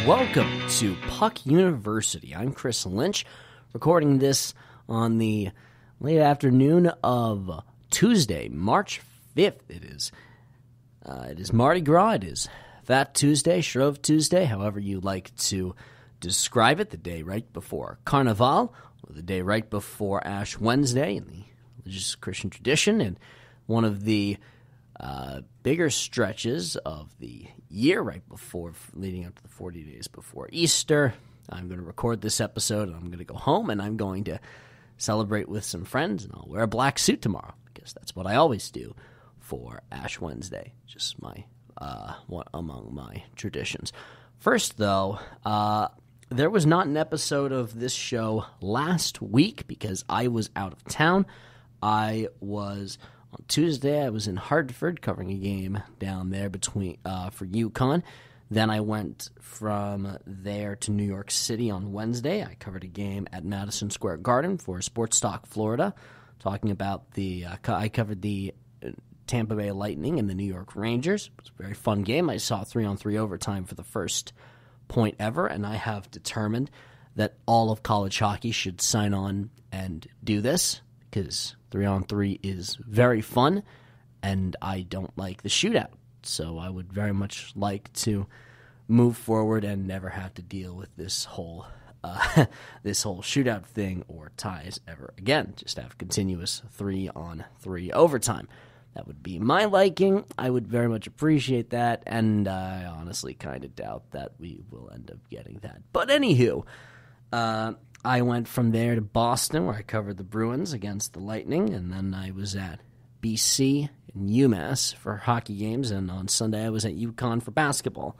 Welcome to Puck University. I'm Chris Lynch, recording this on the late afternoon of Tuesday, March 5th. It is Mardi Gras. It is Fat Tuesday, Shrove Tuesday, however you like to describe it, the day right before Carnival, or the day right before Ash Wednesday in the religious Christian tradition, and one of the bigger stretches of the year right before, leading up to the 40 days before Easter. I'm going to record this episode, and I'm going to go home, and I'm going to celebrate with some friends, and I'll wear a black suit tomorrow, because that's what I always do for Ash Wednesday, just my one among my traditions. First, though, there was not an episode of this show last week because I was out of town. On Tuesday, I was in Hartford covering a game down there for UConn. Then I went from there to New York City on Wednesday. I covered a game at Madison Square Garden for Sports Talk Florida, talking about I covered the Tampa Bay Lightning and the New York Rangers. It was a very fun game. I saw 3-on-3 overtime for the first point ever, and I have determined that all of college hockey should sign on and do this, because 3-on-3 is very fun, and I don't like the shootout. So I would very much like to move forward and never have to deal with this whole shootout thing or ties ever again. Just have continuous 3-on-3 overtime. That would be my liking. I would very much appreciate that, and I honestly kind of doubt that we will end up getting that. But anywho, I went from there to Boston, where I covered the Bruins against the Lightning, and then I was at BC and UMass for hockey games, and on Sunday I was at UConn for basketball.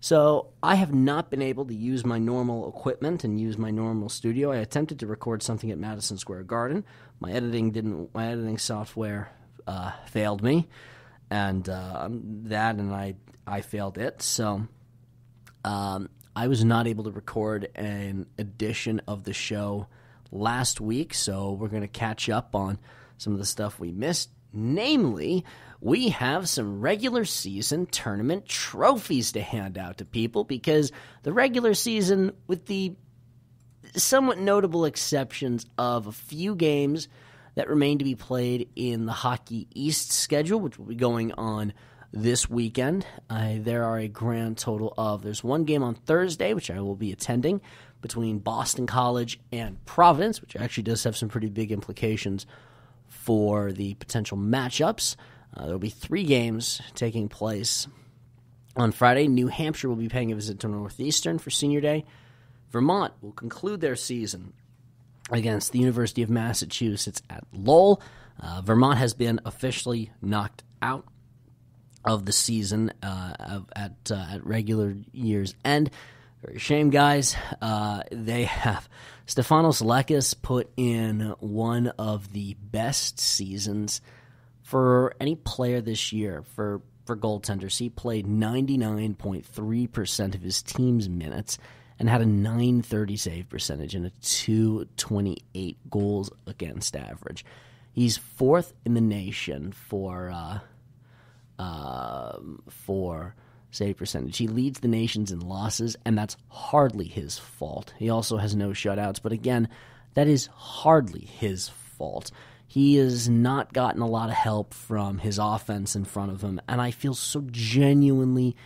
So I have not been able to use my normal equipment and use my normal studio. I attempted to record something at Madison Square Garden. My editing software failed me, and I failed it. So I was not able to record an edition of the show last week, so we're going to catch up on some of the stuff we missed. Namely, we have some regular season tournament trophies to hand out to people, because the regular season, with the somewhat notable exceptions of a few games that remain to be played in the Hockey East schedule, which will be going on this weekend, there are a grand total of, there's one game on Thursday, which I will be attending, between Boston College and Providence, which actually does have some pretty big implications for the potential matchups. There will be 3 games taking place on Friday. New Hampshire will be paying a visit to Northeastern for Senior Day. Vermont will conclude their season against the University of Massachusetts at Lowell. Vermont has been officially knocked out of the season at regular year's end. Very shame, guys. They have Stefanos Lekis put in one of the best seasons for any player this year for goaltenders. He played 99.3% of his team's minutes and had a .930 save percentage and a .228 goals against average. He's 4th in the nation for save percentage. He leads the nations in losses, and that's hardly his fault. He also has no shutouts, but again, that is hardly his fault. He has not gotten a lot of help from his offense in front of him, and I feel so genuinely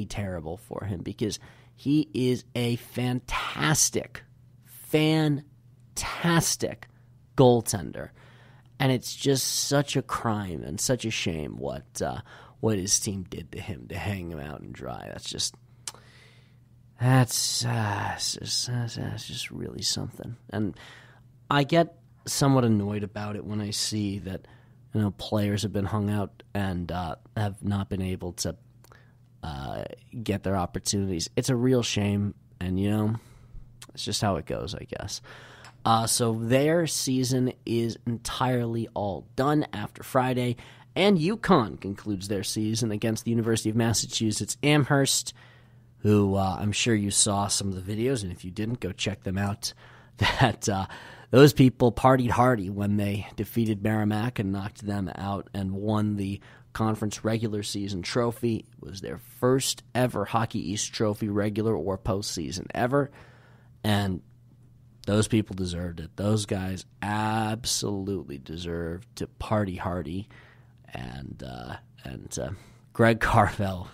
terrible for him, because he is a fantastic goaltender. And it's just such a crime and such a shame what his team did to him to hang him out and dry. That's just really something. And I get somewhat annoyed about it when I see that players have been hung out and have not been able to get their opportunities. It's a real shame, and it's just how it goes, I guess. So their season is entirely all done after Friday, and UConn concludes their season against the University of Massachusetts Amherst, who I'm sure you saw some of the videos, and if you didn't, go check them out, that those people partied hardy when they defeated Merrimack and knocked them out and won the conference regular season trophy. It was their first ever Hockey East trophy, regular or postseason ever, and those people deserved it. Those guys absolutely deserved to party hardy, and Greg Carvel.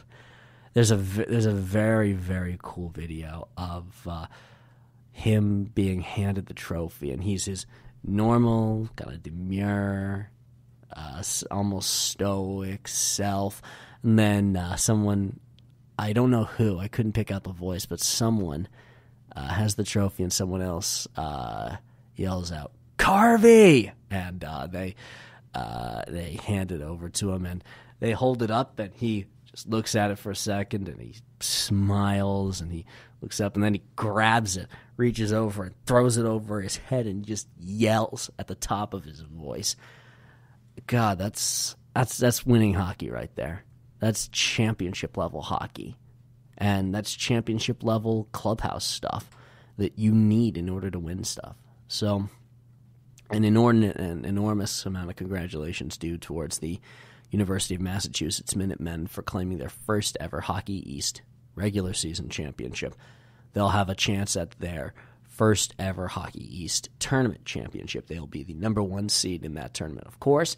There's a very, very cool video of him being handed the trophy, and he's his normal, kind of demure, almost stoic self. And then someone, I don't know who, I couldn't pick out the voice, but someone has the trophy, and someone else yells out, "Carvey!" And they hand it over to him, and they hold it up, and he just looks at it for a second, and he smiles, and he looks up, and then he grabs it, reaches over, and throws it over his head, and just yells at the top of his voice. God, that's winning hockey right there. That's championship level hockey, and that's championship level clubhouse stuff that you need in order to win stuff. So, an enormous amount of congratulations due towards the University of Massachusetts Minutemen for claiming their first ever Hockey East regular season championship. They'll have a chance at their first ever Hockey East tournament championship. They'll be the number 1 seed in that tournament, of course.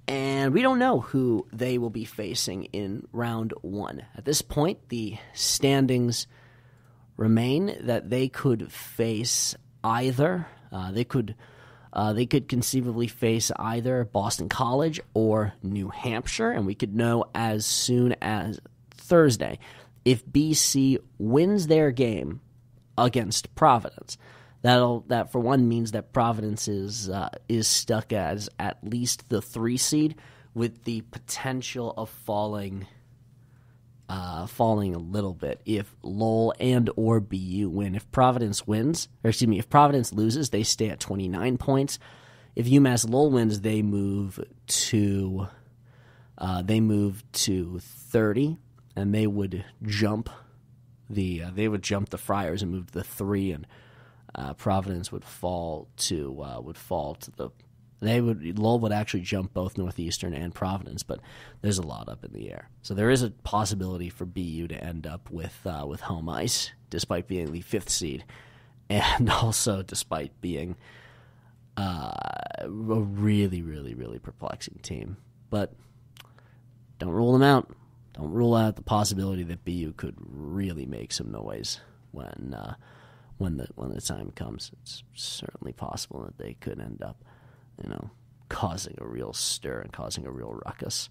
And we don't know who they will be facing in round 1. At this point, the standings remain that they could face either. They could conceivably face either Boston College or New Hampshire, and we could know as soon as Thursday if BC wins their game against Providence. That for one means that Providence is stuck as at least the 3 seed, with the potential of falling a little bit if Lowell and or BU win. If Providence loses, they stay at 29 points. If UMass Lowell wins, they move to 30, and they would jump the Friars and move to the 3, and Providence would fall to the. Lowell would actually jump both Northeastern and Providence, but there's a lot up in the air. So there is a possibility for BU to end up with home ice, despite being the 5th seed, and also despite being a really, really, really perplexing team. But don't rule them out. Don't rule out the possibility that BU could really make some noise when the time comes. It's certainly possible that they could end up, causing a real stir and causing a real ruckus.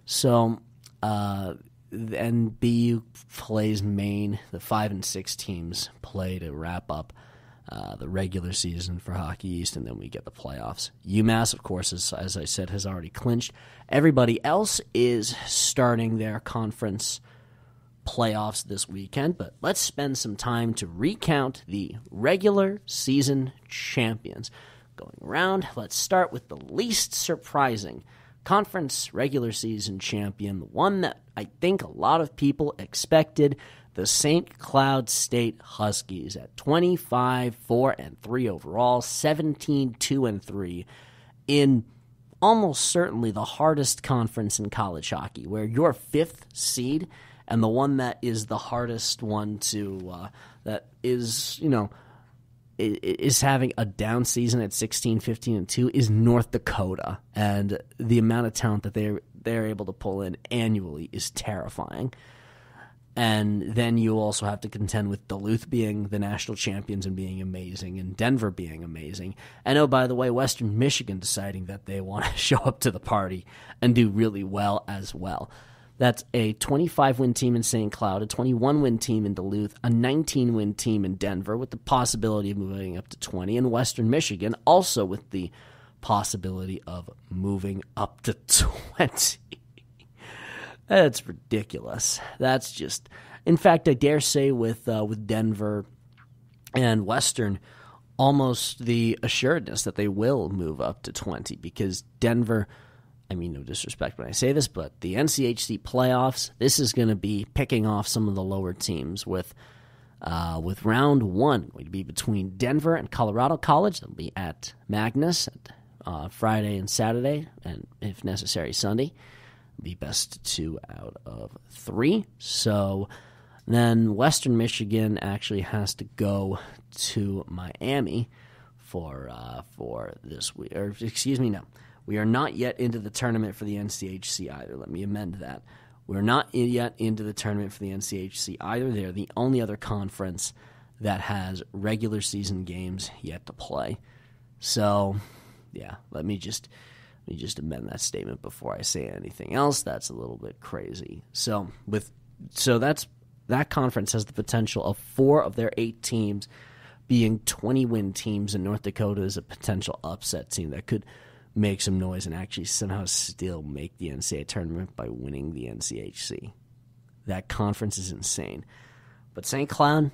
So, and BU plays Maine. The 5 and 6 teams play to wrap up the regular season for Hockey East, and then we get the playoffs. UMass, of course, as I said, has already clinched. Everybody else is starting their conference playoffs this weekend, but let's spend some time to recount the regular season champions. Going around, let's start with the least surprising conference regular season champion, the one that I think a lot of people expected, the St. Cloud State Huskies at 25-4-3 overall, 17-2-3 in almost certainly the hardest conference in college hockey, where your 5th seed and the one that is the hardest one to is having a down season at 16-15-2 is North Dakota, and the amount of talent that they're able to pull in annually is terrifying. And then you also have to contend with Duluth being the national champions and being amazing, and Denver being amazing. And oh, by the way, Western Michigan deciding that they want to show up to the party and do really well as well. That's a 25-win team in St. Cloud, a 21-win team in Duluth, a 19-win team in Denver with the possibility of moving up to 20, and Western Michigan also with the possibility of moving up to 20. That's ridiculous. That's just, in fact, I dare say with Denver and Western, almost the assuredness that they will move up to 20, because Denver, I mean, no disrespect when I say this, but the NCHC playoffs, this is going to be picking off some of the lower teams with round 1 going to be between Denver and Colorado College. They'll be at Magnus Friday and Saturday, and if necessary, Sunday. be best 2 out of 3. So then Western Michigan actually has to go to Miami for this week. Or excuse me, no. We are not yet into the tournament for the NCHC either. Let me amend that. We're not yet into the tournament for the NCHC either. They're the only other conference that has regular season games yet to play. So, yeah, let me just amend that statement before I say anything else. That's a little bit crazy. So that conference has the potential of 4 of their 8 teams being 20-win teams, and North Dakota is a potential upset team that could make some noise and actually somehow still make the NCAA tournament by winning the NCHC. That conference is insane. But St. Cloud,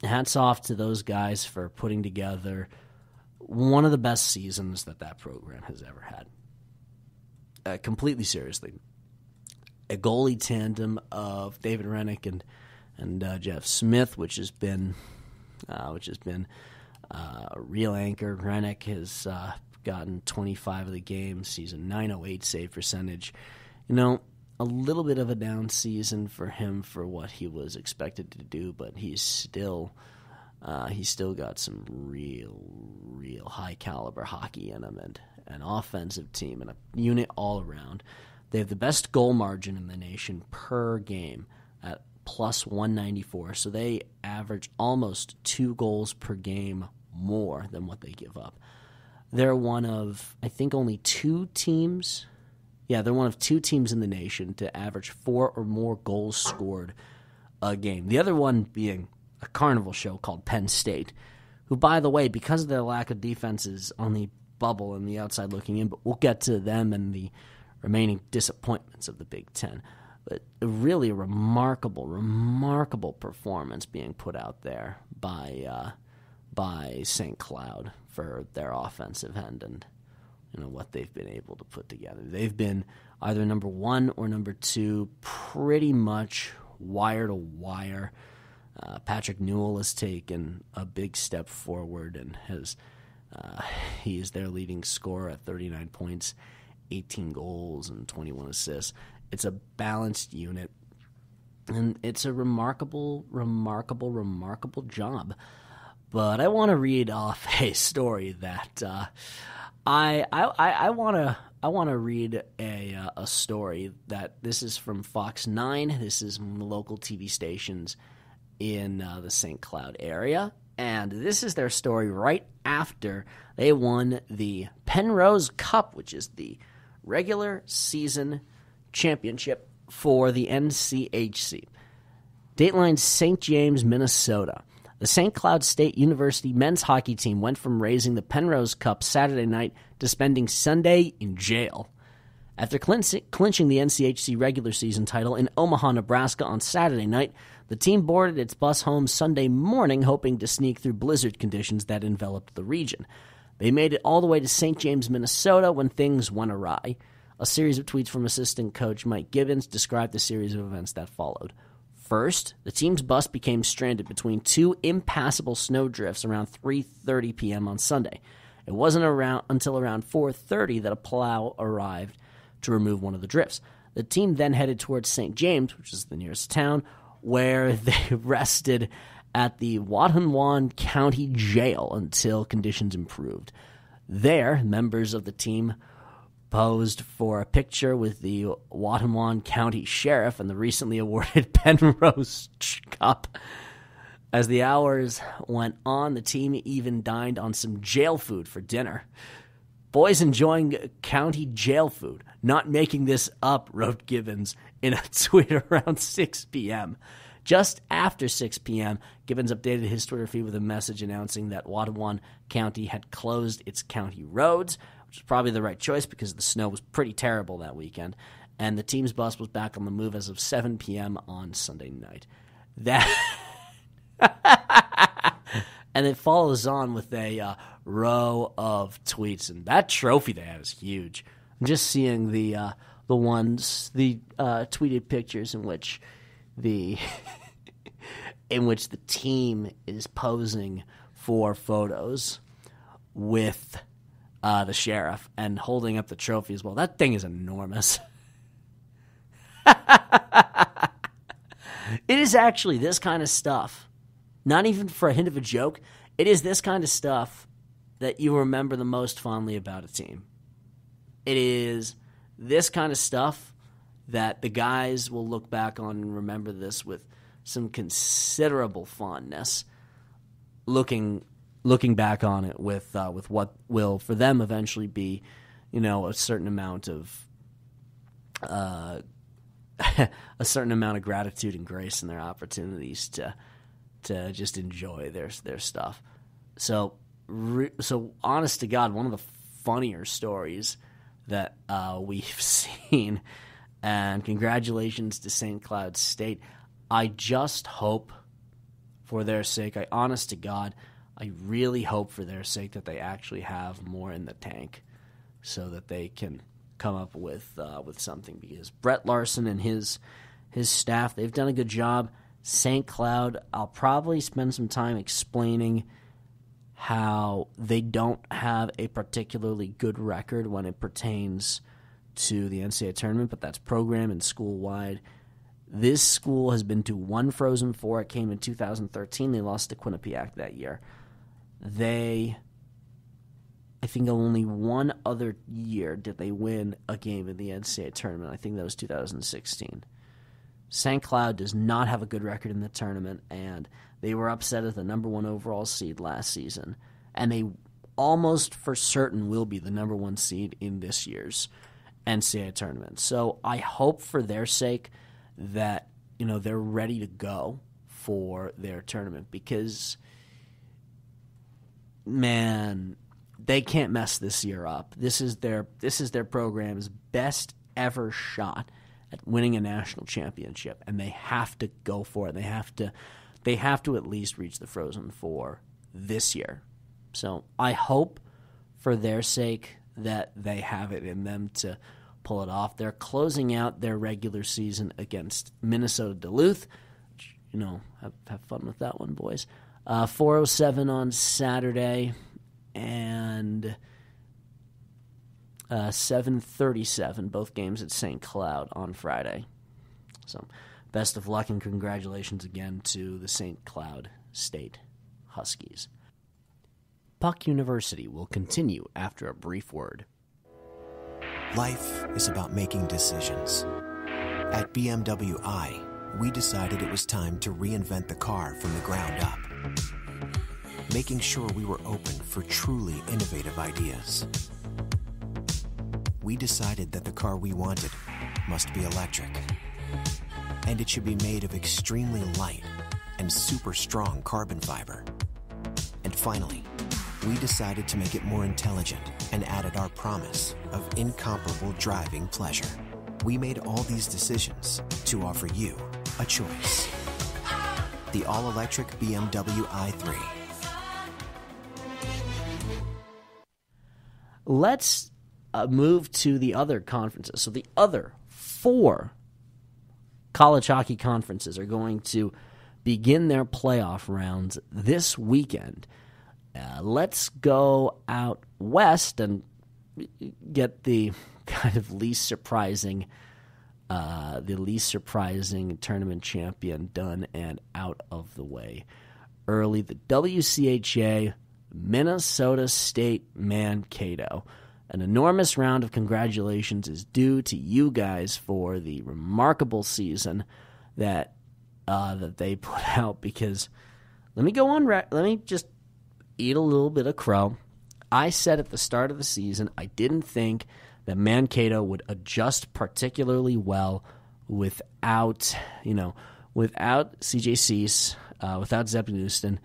hats off to those guys for putting together one of the best seasons that program has ever had. Completely seriously. A goalie tandem of David Rennick and Jeff Smith, which has been a real anchor. Rennick has gotten 25 of the games. He's a .908 save percentage. A little bit of a down season for him for what he was expected to do, but he's still got some real high caliber hockey in him, and an offensive team and a unit all around. They have the best goal margin in the nation per game at plus 194, so they average almost 2 goals per game more than what they give up. They're one of, I think, only 2 teams. Yeah, they're one of 2 teams in the nation to average 4 or more goals scored a game. The other one being a carnival show called Penn State, who, by the way, because of their lack of defense, is on the bubble and the outside looking in, but we'll get to them and the remaining disappointments of the Big Ten. But really a remarkable performance being put out there by St. Cloud for their offensive end and what they've been able to put together. They've been either number 1 or number 2 pretty much wire to wire. Patrick Newell has taken a big step forward and he is their leading scorer at 39 points, 18 goals, and 21 assists. It's a balanced unit, and it's a remarkable job. But I want to read off a story that I want to read a story that this is from Fox 9. This is from the local TV stations in the St. Cloud area, and this is their story right after they won the Penrose Cup, which is the regular season championship for the NCHC. Dateline St. James, Minnesota. The St. Cloud State University men's hockey team went from raising the Penrose Cup Saturday night to spending Sunday in jail. After clinching the NCHC regular season title in Omaha, Nebraska on Saturday night, the team boarded its bus home Sunday morning, hoping to sneak through blizzard conditions that enveloped the region. They made it all the way to St. James, Minnesota when things went awry. A series of tweets from assistant coach Mike Gibbons described the series of events that followed. First, the team's bus became stranded between 2 impassable snowdrifts around 3:30 p.m. on Sunday. It wasn't until around 4:30 that a plow arrived to remove one of the drifts. The team then headed towards St. James, which is the nearest town, where they rested at the Watonwan County Jail until conditions improved. There, members of the team posed for a picture with the Watonwan County Sheriff and the recently awarded Penrose Cup. As the hours went on, the team even dined on some jail food for dinner. Boys enjoying county jail food. Not making this up, wrote Gibbons in a tweet around 6 p.m. Just after 6 p.m., Gibbons updated his Twitter feed with a message announcing that Watonwan County had closed its county roads, which was probably the right choice because the snow was pretty terrible that weekend, and the team's bus was back on the move as of 7 p.m. on Sunday night. And it follows on with a row of tweets, and that trophy they have is huge. I'm just seeing the tweeted pictures in which the team is posing for photos with the sheriff and holding up the trophy as well. That thing is enormous. It is actually this kind of stuff, not even for a hint of a joke, it is this kind of stuff that you remember the most fondly about a team. It is this kind of stuff that the guys will look back on and remember this with some considerable fondness, looking back on it with what will for them eventually be, a certain amount of gratitude and grace in their opportunities to just enjoy their stuff. So honest to God, one of the funnier stories that we've seen, and congratulations to St. Cloud State. I just hope for their sake, honest to God, I really hope for their sake that they actually have more in the tank so that they can come up with something, because Brett Larson and his staff, they've done a good job. St. Cloud, I'll probably spend some time explaining how they don't have a particularly good record when it pertains to the NCAA tournament, but that's program and school-wide. This school has been to one Frozen Four. It came in 2013. They lost to Quinnipiac that year. I think only one other year did they win a game in the NCAA tournament. I think that was 2016. St. Cloud does not have a good record in the tournament, and they were upset at the number one overall seed last season, and they almost for certain will be the number one seed in this year's NCAA tournament. So I hope for their sake that they're ready to go for their tournament, because, man, they can't mess this year up. This is their program's best ever shot at winning a national championship, and they have to go for it. They have to at least reach the Frozen Four this year. So I hope for their sake that they have it in them to pull it off. They're closing out their regular season against Minnesota Duluth. Have fun with that one, boys. 4:07 on Saturday, and 7:37, both games at St. Cloud on Friday. So best of luck and congratulations again to the St. Cloud State Huskies. Puck University will continue after a brief word. Life is about making decisions. At BMW I, we decided it was time to reinvent the car from the ground up, making sure we were open for truly innovative ideas. We decided that the car we wanted must be electric, and it should be made of extremely light and super strong carbon fiber. And finally, we decided to make it more intelligent and added our promise of incomparable driving pleasure. We made all these decisions to offer you a choice. The all-electric BMW i3. Let's move to the other conferences. So the other 4 college hockey conferences are going to begin their playoff rounds this weekend. Let's go out west and get the kind of least surprising tournament champion done and out of the way early. The WCHA Minnesota State Mankato. An enormous round of congratulations is due to you guys for the remarkable season that they put out, because let me just eat a little bit of crow. I said at the start of the season I didn't think that Mankato would adjust particularly well without CJ Cease, without Zeb Newston.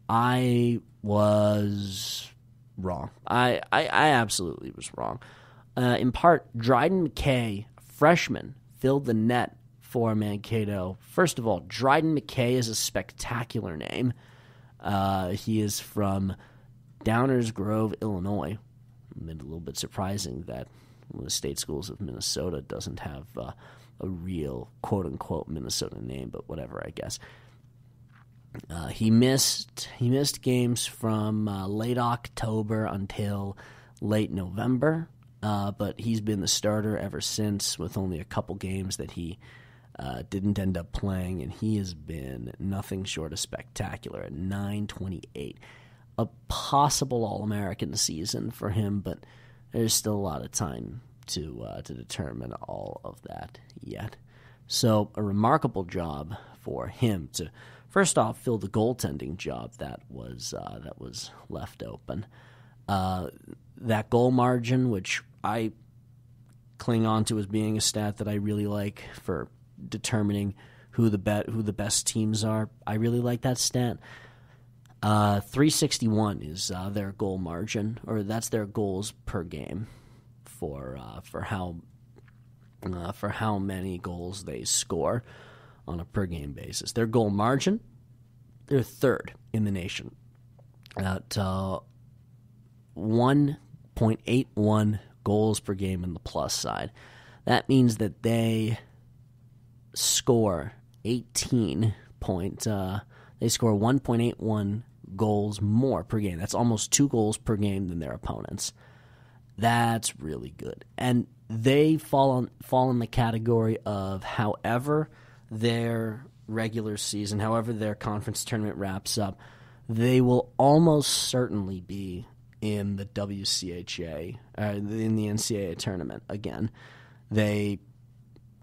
I was wrong. I absolutely was wrong. In part, Dryden McKay, freshman, filled the net for Mankato. First of all, Dryden McKay is a spectacular name. He is from Downers Grove, Illinois. A little bit surprising that one of the state schools of Minnesota doesn't have a real quote-unquote Minnesota name, but whatever, I guess. He missed games from late October until late November. but he's been the starter ever since, with only a couple games that he didn't end up playing, and he has been nothing short of spectacular at .928. A possible All-American season for him, but there's still a lot of time to determine all of that yet. So a remarkable job for him to, first off, fill the goaltending job that was left open. That goal margin, which I cling on to as being a stat that I really like for determining who the best teams are. I really like that stat. 361 is their goal margin, or that's their goals per game for how many goals they score on a per game basis. Their goal margin, they're third in the nation at 1.81 goals per game in the plus side. That means that they score 1.81 goals more per game. That's almost 2 goals per game than their opponents. That's really good. And they fall in the category of however their regular season, however their conference tournament wraps up, they will almost certainly be in the WCHA, in the NCAA tournament again. They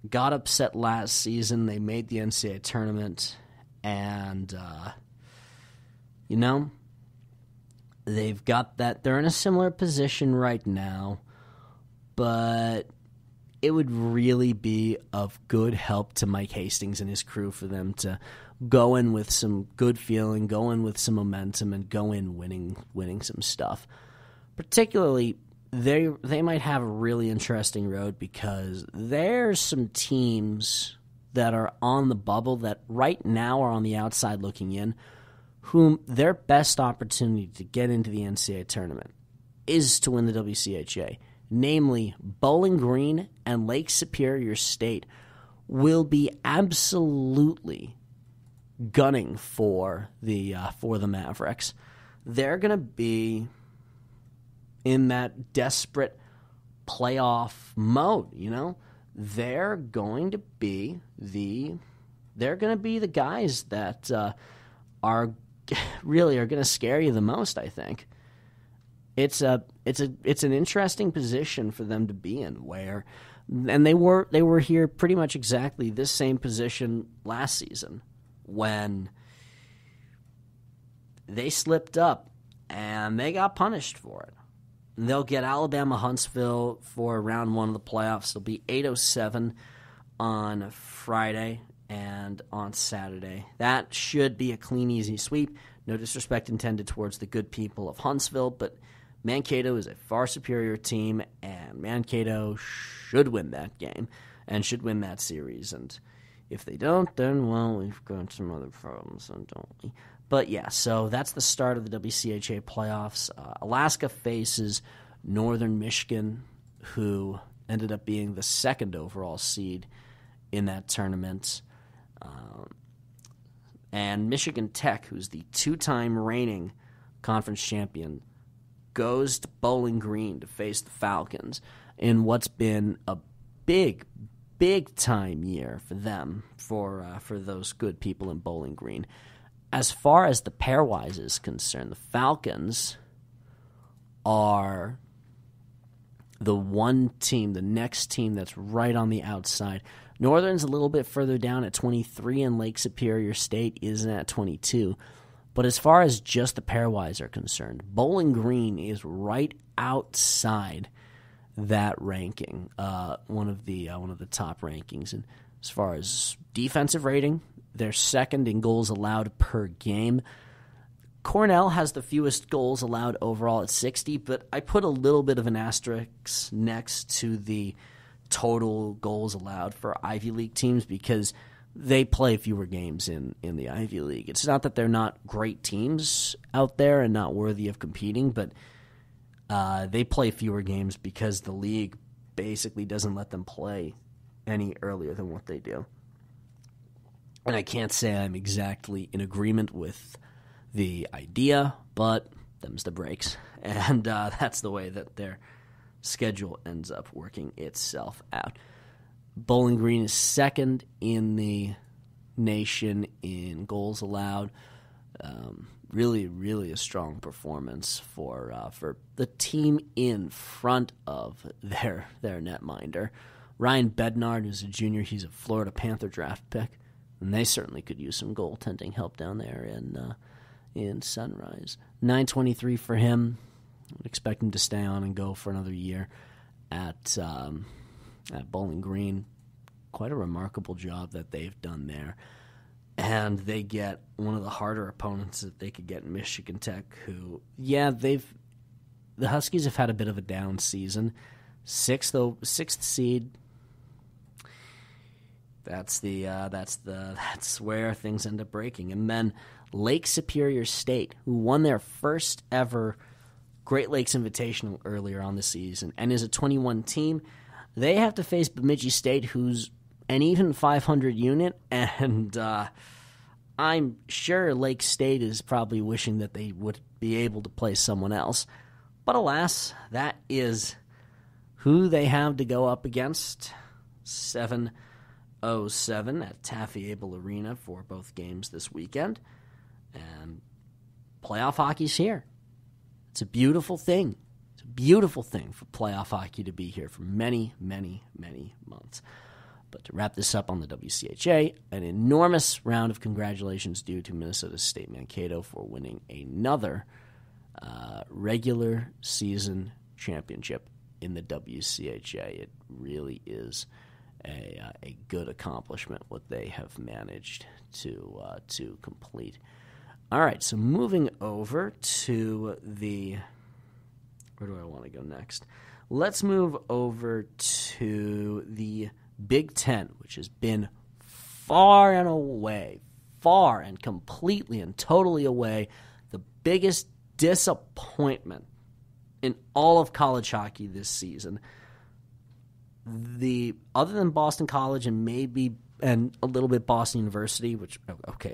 got upset last season. They made the NCAA tournament, and they've got that. They're in a similar position right now, but it would really be of good help to Mike Hastings and his crew for them to go in with some good feeling, go in with some momentum, and go in winning some stuff. Particularly, they might have a really interesting road because there's some teams that are on the bubble that right now are on the outside looking in, whom their best opportunity to get into the NCAA tournament is to win the WCHA. Namely, Bowling Green and Lake Superior State will be absolutely gunning for the Mavericks. They're going to be in that desperate playoff mode, They're going to be the guys that are going to scare you the most, I think. It's an interesting position for them to be in, and they were here pretty much exactly this same position last season when they slipped up and they got punished for it. They'll get Alabama Huntsville for round 1 of the playoffs. It'll be 8:07 on Friday and on Saturday. That should be a clean, easy sweep. No disrespect intended towards the good people of Huntsville, but Mankato is a far superior team, and Mankato should win that game and should win that series. And if they don't, then, well, we've got some other problems, so don't we? But, yeah, so that's the start of the WCHA playoffs. Alaska faces Northern Michigan, who ended up being the second overall seed in that tournament. And Michigan Tech, who's the 2-time reigning conference champion, goes to Bowling Green to face the Falcons in what's been a big time year for them, for those good people in Bowling Green. As far as the pairwise is concerned, the Falcons are the one team, the next team that's right on the outside. Northern's a little bit further down at 23, and Lake Superior State is at 22. But as far as just the pairwise are concerned, Bowling Green is right outside that ranking, one of the top rankings. And as far as defensive rating, they're second in goals allowed per game. Cornell has the fewest goals allowed overall at 60, but I put a little bit of an asterisk next to the total goals allowed for Ivy League teams because they play fewer games in the Ivy League. It's not that they're not great teams out there and not worthy of competing, but they play fewer games because the league basically doesn't let them play any earlier than what they do. And I can't say I'm exactly in agreement with the idea, but them's the breaks. And that's the way that schedule ends up working itself out. Bowling Green is second in the nation in goals allowed. Really, really a strong performance for the team in front of their netminder. Ryan Bednard is a junior. He's a Florida Panther draft pick, and they certainly could use some goaltending help down there in Sunrise. $923 for him. I'd expect him to stay on and go for another year at Bowling Green. Quite a remarkable job that they've done there. And they get one of the harder opponents that they could get in Michigan Tech, who, the Huskies have had a bit of a down season. Sixth seed. That's where things end up breaking. And then Lake Superior State, who won their first ever Great Lakes Invitational earlier on the season and is a 21 team, they have to face Bemidji State, who's an even 500 unit, and I'm sure Lake State is probably wishing that they would be able to play someone else. But alas, that is who they have to go up against. 7:07 at Taffy Able Arena for both games this weekend. And playoff hockey's here. It's a beautiful thing. It's a beautiful thing for playoff hockey to be here for many, many, many months. But to wrap this up on the WCHA, an enormous round of congratulations due to Minnesota State Mankato for winning another regular season championship in the WCHA. It really is a good accomplishment what they have managed to complete. All right, so moving over to where do I want to go next? Let's move over to the Big Ten, which has been far and completely and totally away, the biggest disappointment in all of college hockey this season. Other than Boston College and a little bit Boston University, a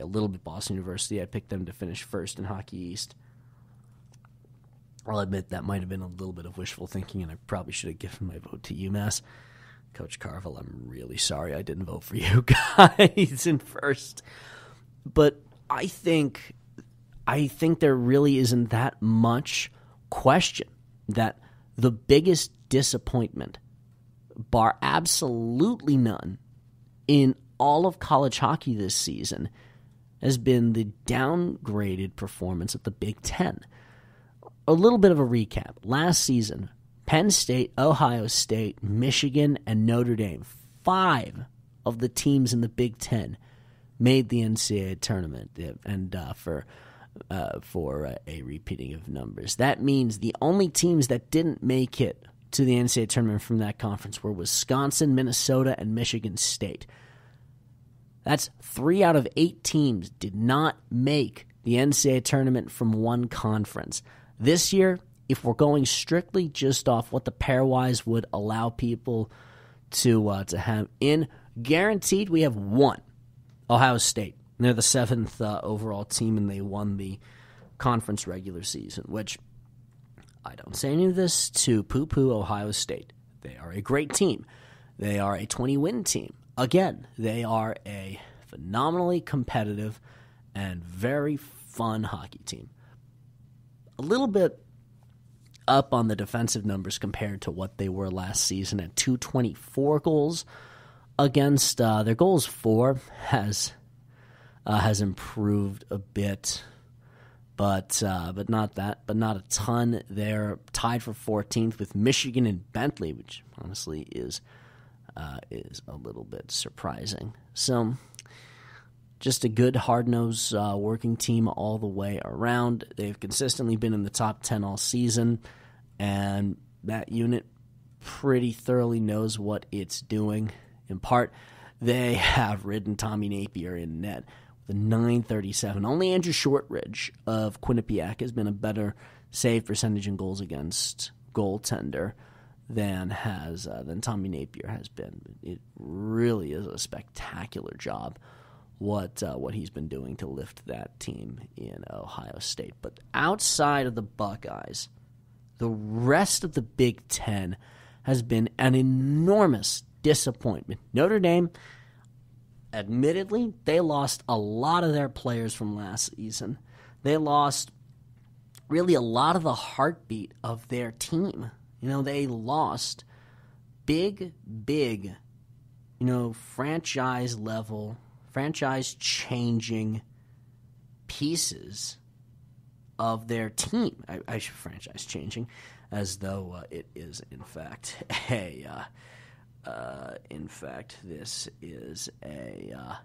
little bit Boston University, I picked them to finish first in Hockey East. I'll admit that might have been a little bit of wishful thinking, and I probably should have given my vote to UMass. Coach Carville, I'm really sorry I didn't vote for you guys in first. But I think there really isn't that much question that the biggest disappointment, bar absolutely none, in all of college hockey this season has been the downgraded performance of the Big Ten. A little bit of a recap. Last season, Penn State, Ohio State, Michigan, and Notre Dame, 5 of the teams in the Big Ten, made the NCAA tournament, and for a repeating of numbers. That means the only teams that didn't make it to the NCAA tournament from that conference were Wisconsin, Minnesota, and Michigan State. That's 3 out of 8 teams did not make the NCAA tournament from one conference. This year, if we're going strictly just off what the pairwise would allow people to have in, guaranteed we have 1, Ohio State. And they're the 7th overall team, and they won the conference regular season, which I don't say any of this to poo-poo Ohio State. They are a great team. They are a 20-win team. Again, they are a phenomenally competitive and very fun hockey team. A little bit up on the defensive numbers compared to what they were last season at 224 goals against. Their goals for has improved a bit, but not a ton. They're tied for 14th with Michigan and Bentley, which honestly is a little bit surprising. So just a good, hard-nosed working team all the way around. They've consistently been in the top 10 all season, and that unit pretty thoroughly knows what it's doing. In part, they have ridden Tommy Napier in net with a .937. Only Andrew Shortridge of Quinnipiac has been a better save percentage and goals against goaltender than Tommy Napier has been. It really is a spectacular job what he's been doing to lift that team in Ohio State. But outside of the Buckeyes, the rest of the Big Ten has been an enormous disappointment. Notre Dame, admittedly, they lost a lot of their players from last season. They lost really a lot of the heartbeat of their team. They lost big, franchise-level, franchise-changing pieces of their team. I should franchise-changing, as though it is, in fact, this is a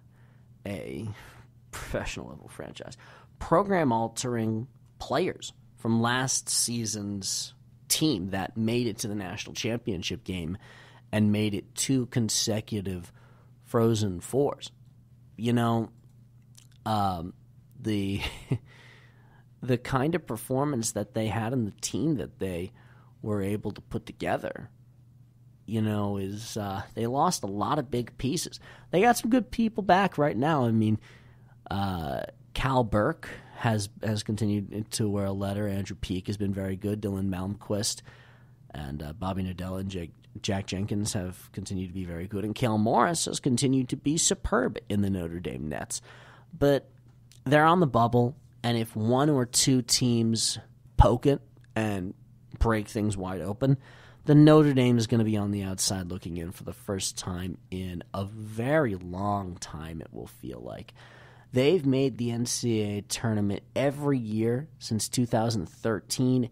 professional-level franchise. Program-altering players from last season's team that made it to the national championship game and made it 2 consecutive Frozen Fours. The the kind of performance that they had in the team that they were able to put together, is they lost a lot of big pieces. They got some good people back right now. I mean, Cal Burke has continued to wear a letter. Andrew Peake has been very good. Dylan Malmquist and Bobby Nadella and Jack Jenkins have continued to be very good. And Cale Morris has continued to be superb in the Notre Dame Nets. But they're on the bubble, and if 1 or 2 teams poke it and break things wide open, then Notre Dame is going to be on the outside looking in for the first time in a very long time, it will feel like. They've made the NCAA tournament every year since 2013,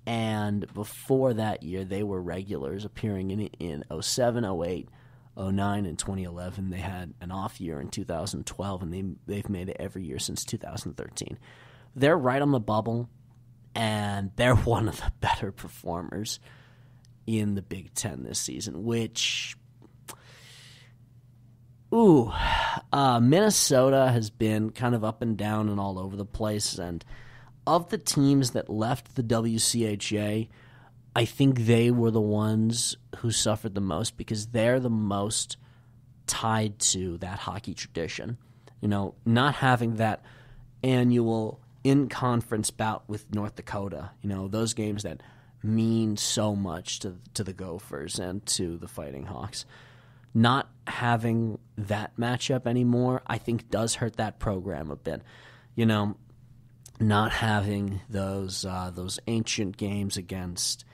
and before that year, they were regulars, appearing in 07, 08, 09, and 2011. They had an off year in 2012, and they've made it every year since 2013. They're right on the bubble, and they're one of the better performers in the Big Ten this season, which... Minnesota has been kind of up and down and all over the place, and of the teams that left the WCHA, I think they were the ones who suffered the most because they're the most tied to that hockey tradition. Not having that annual in-conference bout with North Dakota, those games that mean so much to the Gophers and to the Fighting Hawks. Not having that matchup anymore, I think, does hurt that program a bit. Not having those ancient games against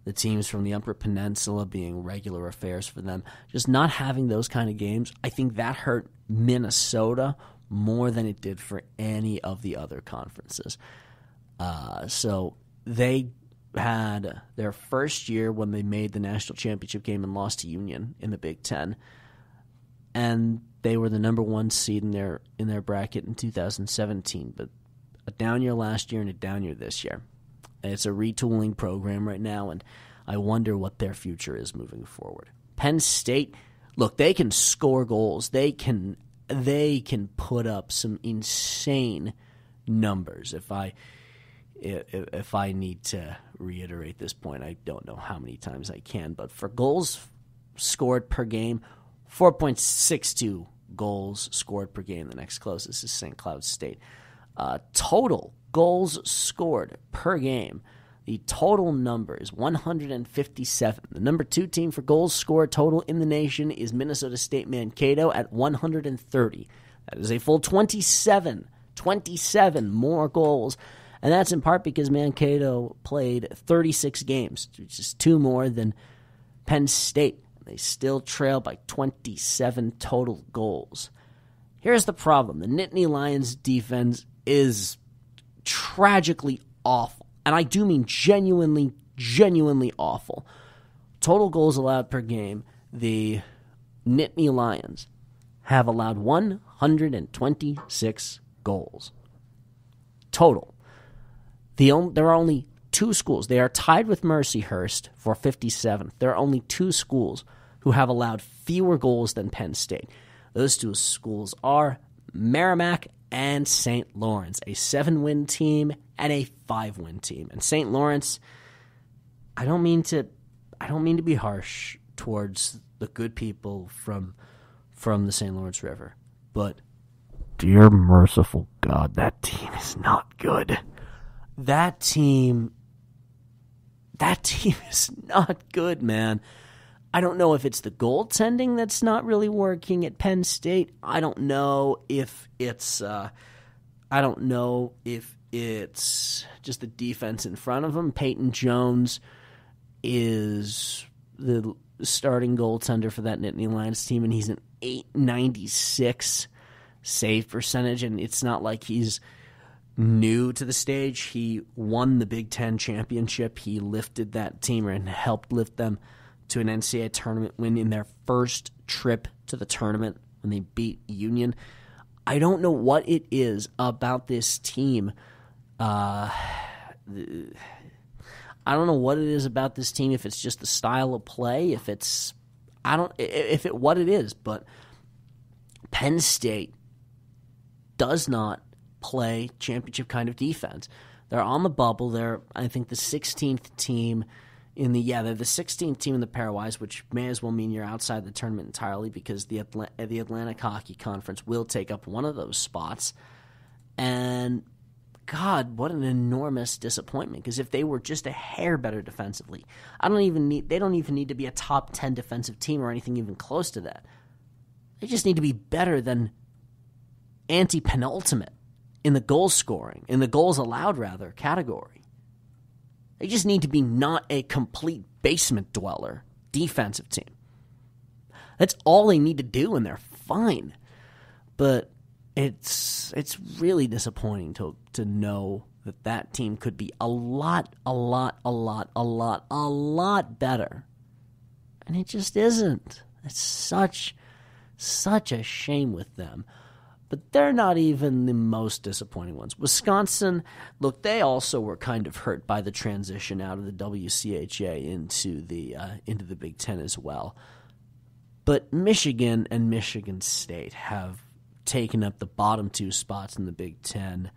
the teams from the Upper Peninsula being regular affairs for them, just not having those kind of games, I think that hurt Minnesota more than it did for any of the other conferences. So they had their first year when they made the national championship game and lost to Union in the Big Ten, and they were the number 1 seed in their bracket in 2017. But a down year last year and a down year this year. And it's a retooling program right now, and I wonder what their future is moving forward. Penn State, look, they can score goals. They can put up some insane numbers. If I need to reiterate this point, I don't know how many times I can, but for goals scored per game, 4.62 goals scored per game. The next closest is St. Cloud State. Total goals scored per game, the total number is 157. The number 2 team for goals scored total in the nation is Minnesota State Mankato at 130. That is a full 27 more goals. And that's in part because Mankato played 36 games, which is 2 more than Penn State. They still trail by 27 total goals. Here's the problem. The Nittany Lions defense is tragically awful. And I do mean genuinely awful. Total goals allowed per game, the Nittany Lions have allowed 126 goals. Total. There are only 2 schools. They are tied with Mercyhurst for 57th. There are only 2 schools who have allowed fewer goals than Penn State. Those 2 schools are Merrimack and St. Lawrence, a 7-win team and a 5-win team. And St. Lawrence, I don't mean to be harsh towards the good people from the St. Lawrence River, but dear merciful God, that team is not good. That team that team is not good, man. I don't know if it's the goaltending that's not really working at Penn State. I don't know if it's just the defense in front of them. Peyton Jones is the starting goaltender for that Nittany Lions team, and he's an .896 save percentage, and it's not like he's new to the stage. He won the Big Ten championship. He lifted that team and helped lift them to an NCAA tournament win in their first trip to the tournament when they beat Union. I don't know what it is about this team. I don't know what it is about this team, if it's just the style of play, what it is, but Penn State does not play championship kind of defense. They're on the bubble. They're, I think, the 16th team they're the 16th team in the pairwise, which may as well mean you're outside the tournament entirely, because the Atlantic Hockey Conference will take up one of those spots. And God, what an enormous disappointment, because if they were just a hair better defensively, they don't even need to be a top 10 defensive team or anything even close to that. They just need to be better than anti-penultimate in the goal scoring, in the goals allowed rather category. They just need to be not a complete basement dweller defensive team. That's all they need to do, and they're fine. But it's really disappointing to know that team could be a lot better. And it just isn't. It's such a shame with them. But they're not even the most disappointing ones. Wisconsin, look, they also were kind of hurt by the transition out of the WCHA into the Big Ten as well. But Michigan and Michigan State have taken up the bottom two spots in the Big Ten.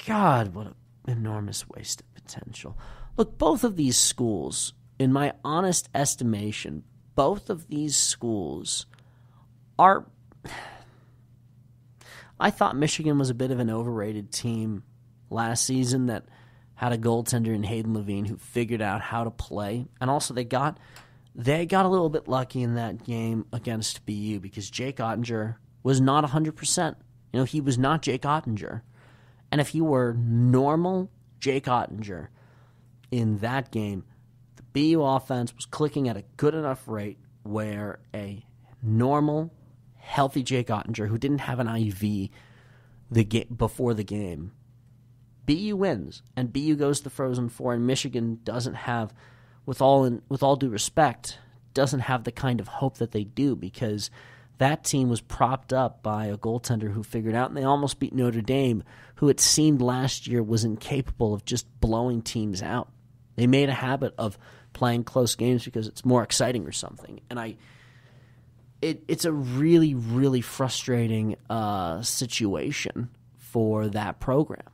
God, what an enormous waste of potential. Look, both of these schools, in my honest estimation, both of these schools are... I thought Michigan was a bit of an overrated team last season that had a goaltender in Hayden Levine who figured out how to play. And also they got a little bit lucky in that game against BU because Jake Ottinger was not 100%. He was not Jake Ottinger. And if he were normal Jake Ottinger in that game, the BU offense was clicking at a good enough rate where a normal, healthy Jake Ottinger, who didn't have an IV before the game, BU wins, and BU goes to the Frozen Four, and Michigan doesn't have, with all due respect, doesn't have the kind of hope that they do, because that team was propped up by a goaltender who figured out, and they almost beat Notre Dame, who it seemed last year was incapable of just blowing teams out. They made a habit of playing close games because it's more exciting or something, and It's a really, really frustrating situation for that program.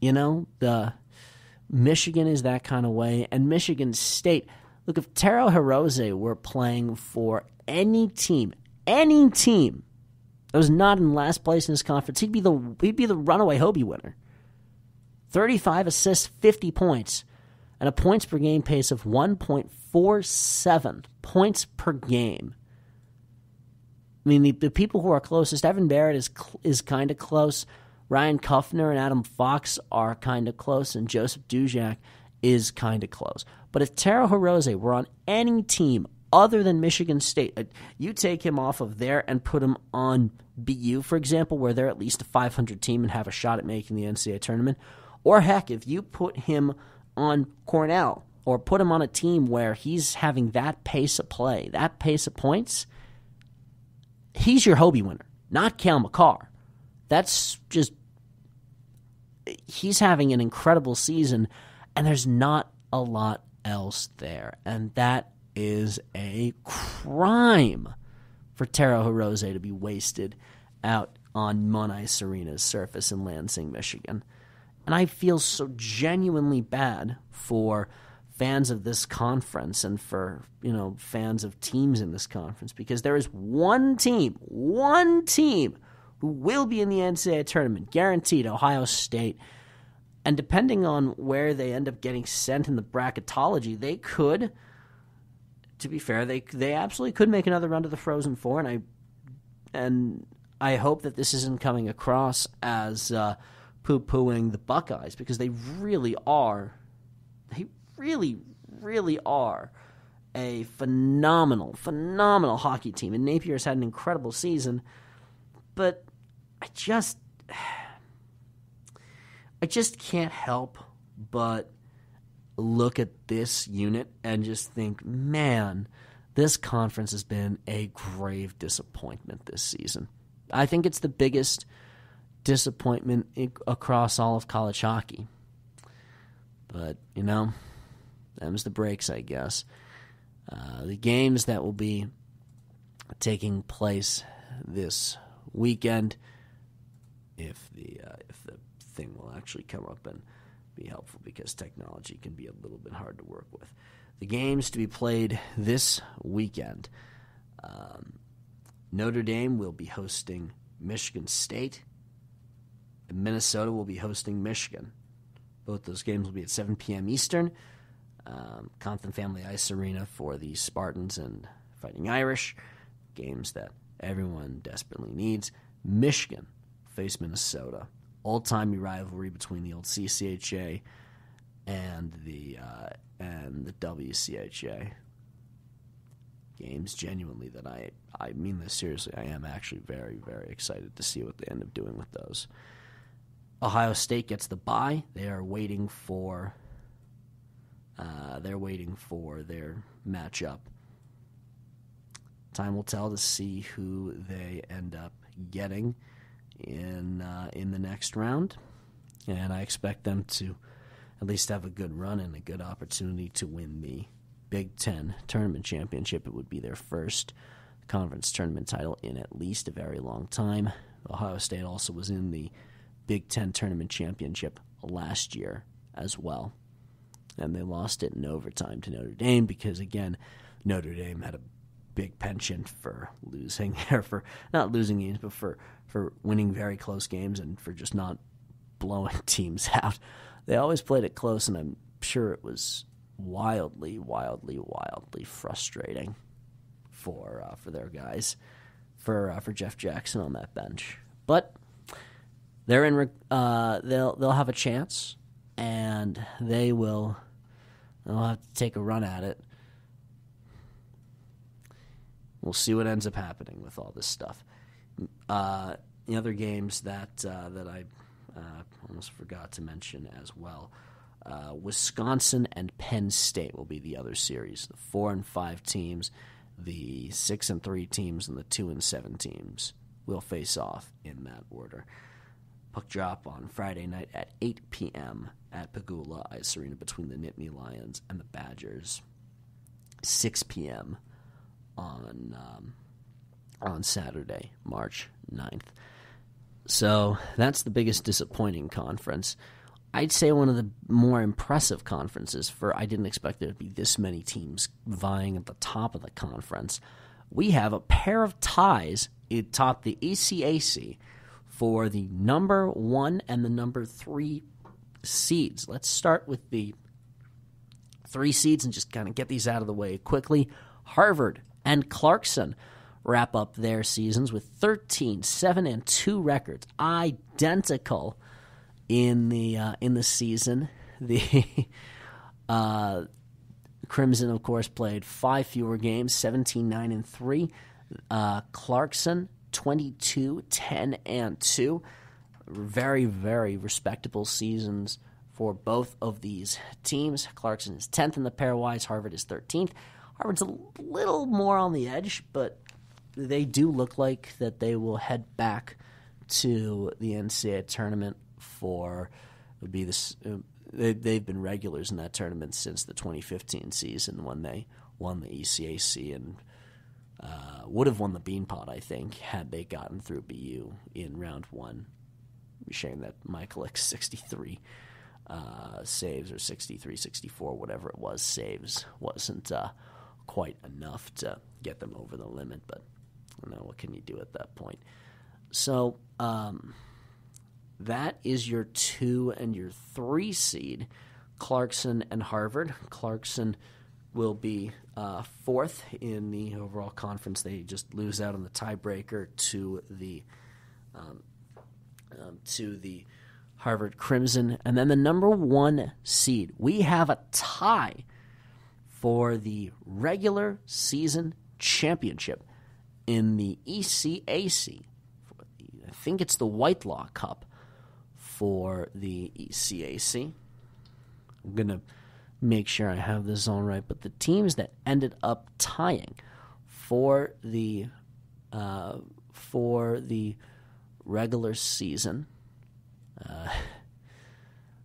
The Michigan is that kind of way, and Michigan State. Look, if Taro Hirose were playing for any team that was not in last place in his conference, he'd be the runaway Hobie winner. 35 assists, 50 points, and a points per game pace of 1.47 points per game. I mean, the people who are closest, Evan Barrett is kind of close. Ryan Kuffner and Adam Fox are kind of close, and Joseph Dujak is kind of close. But if Taro Hirose were on any team other than Michigan State, you take him off of there and put him on BU, for example, where they're at least a 500 team and have a shot at making the NCAA tournament. Or heck, if you put him on Cornell or put him on a team where he's having that pace of play, that pace of points, he's your Hobie winner, not Cale Makar. That's just... he's having an incredible season, and there's not a lot else there. And that is a crime for Taro Hirose to be wasted out on Mon-Ice Arena's surface in Lansing, Michigan. And I feel so genuinely bad for fans of this conference and for, fans of teams in this conference, because there is one team who will be in the NCAA tournament, guaranteed, Ohio State. And depending on where they end up getting sent in the bracketology, they could, to be fair, they absolutely could make another run to the Frozen Four, and I hope that this isn't coming across as poo-pooing the Buckeyes, because they really are a phenomenal hockey team. And Napier's had an incredible season, but I just can't help but look at this unit and just think, man, this conference has been a grave disappointment this season. I think it's the biggest disappointment across all of college hockey. But, them's the breaks, I guess. The games that will be taking place this weekend, if the thing will actually come up and be helpful, because technology can be a little bit hard to work with. The games to be played this weekend, Notre Dame will be hosting Michigan State, and Minnesota will be hosting Michigan. Both those games will be at 7 p.m. Eastern. Compton Family Ice Arena for the Spartans and Fighting Irish, games that everyone desperately needs. Michigan face Minnesota, old-timey rivalry between the old CCHA and the WCHA. Games genuinely that I mean this seriously. I am actually very, very excited to see what they end up doing with those. Ohio State gets the bye. They are waiting for their matchup. Time will tell to see who they end up getting in the next round, and I expect them to at least have a good run and a good opportunity to win the Big Ten tournament championship. It would be their first conference tournament title in at least a very long time. Ohio State also was in the Big Ten tournament championship last year as well, and they lost it in overtime to Notre Dame because, again, Notre Dame had a big penchant for losing, or for not losing games, but for winning very close games and for just not blowing teams out. They always played it close, and I'm sure it was wildly frustrating for their guys, for Jeff Jackson on that bench. But they're in. They'll have a chance, and they'll have to take a run at it. We'll see what ends up happening with all this stuff. The other games that I almost forgot to mention as well. Wisconsin and Penn State will be the other series. The 4 and 5 teams, the 6 and 3 teams, and the 2 and 7 teams will face off in that order. Puck drop on Friday night at 8 p.m. at Pagula Ice Arena between the Nittany Lions and the Badgers. 6 p.m. on Saturday, March 9th. So that's the biggest disappointing conference. I'd say one of the more impressive conferences, for I didn't expect there to be this many teams vying at the top of the conference. We have a pair of ties atop the ECAC for the number 1 and the number 3 seeds. Let's start with the 3 seeds and just kind of get these out of the way quickly. Harvard and Clarkson wrap up their seasons with 13, 7, and 2 records, identical in the season. The Crimson, of course, played 5 fewer games, 17, 9, and 3. Clarkson, 22, 10, and 2. Very, very respectable seasons for both of these teams. Clarkson is 10th in the pairwise. Harvard is 13th. Harvard's a little more on the edge, but they do look like that they will head back to the NCAA tournament for would be this. They've been regulars in that tournament since the 2015 season when they won the ECAC and would have won the Beanpot, I think, had they gotten through BU in round 1. Shame that Michaelik's 63 saves, or 63, 64, whatever it was, saves wasn't quite enough to get them over the limit, but what can you do at that point? So that is your 2 and your 3 seed, Clarkson and Harvard. Clarkson will be fourth in the overall conference. They just lose out on the tiebreaker to the Harvard Crimson. And then the number 1 seed, we have a tie for the regular season championship in the ECAC. I think it's the Whitelaw Cup for the ECAC. I'm going to make sure I have this all right, but the teams that ended up tying for the regular season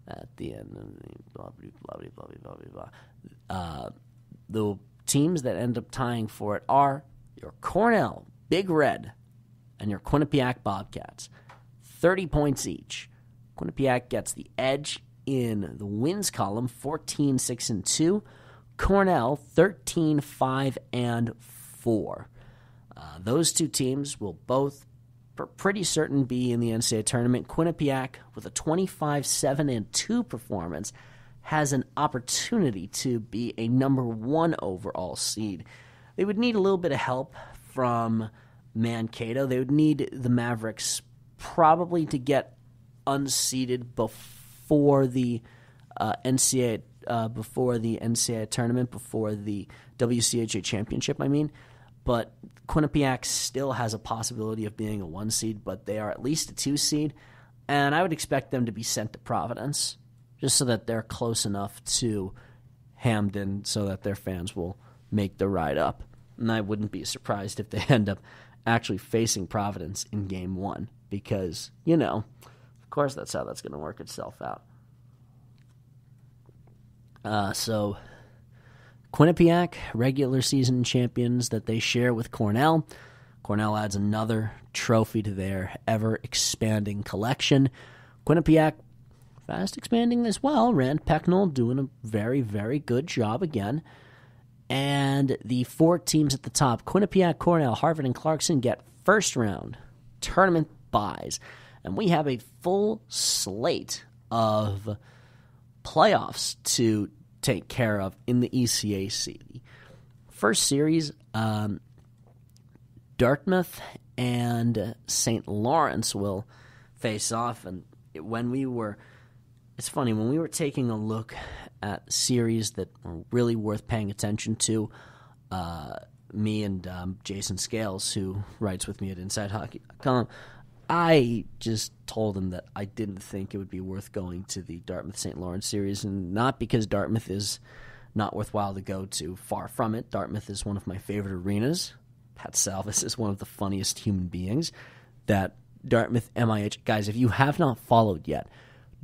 at the end of the blah the teams that end up tying for it are your Cornell Big Red and your Quinnipiac Bobcats. 30 points each. Quinnipiac gets the edge in the wins column, 14-6-2. Cornell, 13-5-4. Those two teams will both pretty certain be in the NCAA tournament. Quinnipiac, with a 25-7-2 performance, has an opportunity to be a number 1 overall seed. They would need a little bit of help from Mankato. They would need the Mavericks probably to get unseeded before the NCAA tournament, before the WCHA championship, But Quinnipiac still has a possibility of being a 1 seed, but they are at least a 2 seed, and I would expect them to be sent to Providence just so that they're close enough to Hamden so that their fans will make the ride up. And I wouldn't be surprised if they end up actually facing Providence in Game 1 because, of course that's how that's going to work itself out. So Quinnipiac, regular season champions that they share with Cornell. Cornell adds another trophy to their ever-expanding collection. Quinnipiac, fast expanding as well. Rand Pecknell doing a very, very good job again. And the 4 teams at the top, Quinnipiac, Cornell, Harvard, and Clarkson, get first-round tournament byes. And we have a full slate of playoffs to take care of in the ECAC. The first series, Dartmouth and St. Lawrence will face off. And it's funny, when we were taking a look at series that were really worth paying attention to, me and Jason Scales, who writes with me at InsideHockey.com, I just told him that I didn't think it would be worth going to the Dartmouth-St. Lawrence series, and not because Dartmouth is not worthwhile to go to. Far from it. Dartmouth is one of my favorite arenas. Pat Salvis is one of the funniest human beings. That Dartmouth MIH. Guys, if you have not followed yet,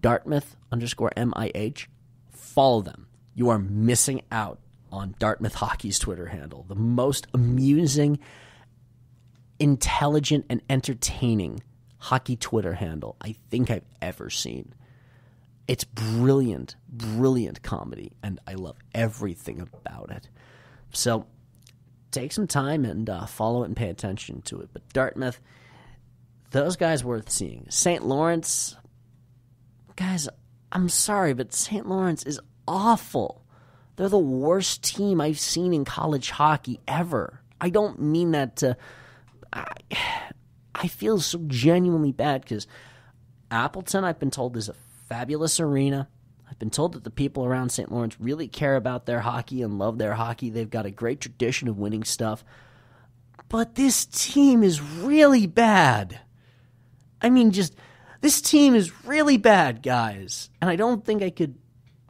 Dartmouth_MIH, follow them. You are missing out on Dartmouth Hockey's Twitter handle. The most amusing, intelligent, and entertaining hockey Twitter handle I think I've ever seen. It's brilliant, brilliant comedy, and I love everything about it. So take some time and follow it and pay attention to it. But Dartmouth, those guys worth seeing. St. Lawrence, guys, I'm sorry, but St. Lawrence is awful. They're the worst team I've seen in college hockey ever. I don't mean that to... I feel so genuinely bad because Appleton, I've been told, is a fabulous arena. I've been told that the people around St. Lawrence really care about their hockey and love their hockey. They've got a great tradition of winning stuff. But this team is really bad. This team is really bad, guys. And I don't think I could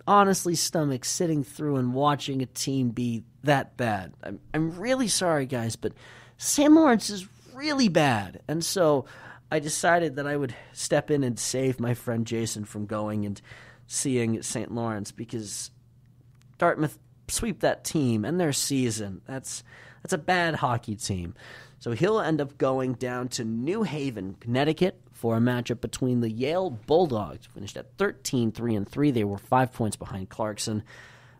honestly stomach sitting through and watching a team be that bad. I'm really sorry, guys, but St. Lawrence is really bad. And so I decided that I would step in and save my friend Jason from going and seeing St. Lawrence because Dartmouth sweep that team and their season. That's a bad hockey team. So he'll end up going down to New Haven, Connecticut for a matchup between the Yale Bulldogs, finished at 13-3-3. They were 5 points behind Clarkson.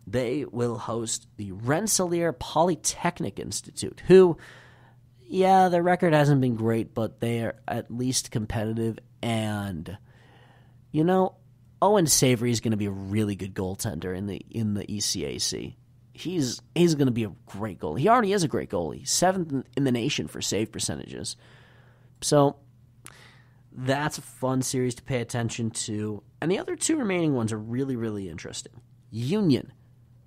They will host the Rensselaer Polytechnic Institute, who, yeah, their record hasn't been great, but they are at least competitive, and Owen Savory is going to be a really good goaltender in the ECAC. He's going to be a great goalie. He already is a great goalie, 7th in the nation for save percentages. So that's a fun series to pay attention to. And the other 2 remaining ones are really, really interesting. Union,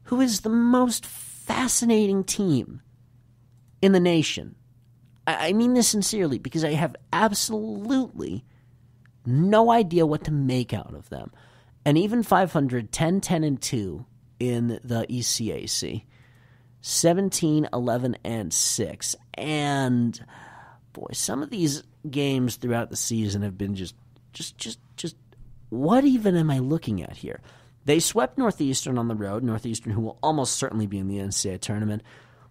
who is the most fascinating team in the nation. I mean this sincerely because I have absolutely no idea what to make out of them. And even 500, 10-10-2 in the ECAC, 17-11-6. And boy, some of these games throughout the season have been just what even am I looking at here? They swept Northeastern on the road, Northeastern who will almost certainly be in the NCAA tournament.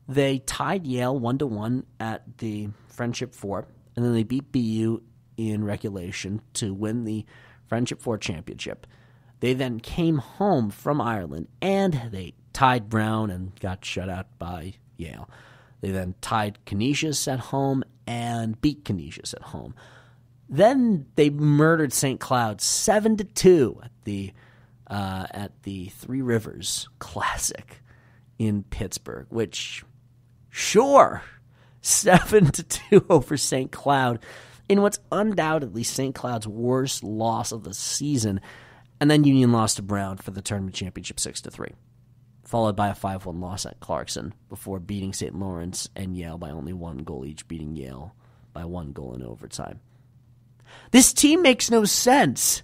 They tied Yale 1-1 at the Friendship 4, and then they beat BU in regulation to win the Friendship 4 championship. They then came home from Ireland, and they tied Brown and got shut out by Yale. They then tied Canisius at home and beat Canisius at home. Then they murdered St. Cloud 7-2 at the Three Rivers Classic in Pittsburgh, which, sure, 7-2 over St. Cloud in what's undoubtedly St. Cloud's worst loss of the season. And then Union lost to Brown for the tournament championship 6-3, followed by a 5-1 loss at Clarkson before beating St. Lawrence and Yale by only 1 goal each, beating Yale by 1 goal in overtime. This team makes no sense.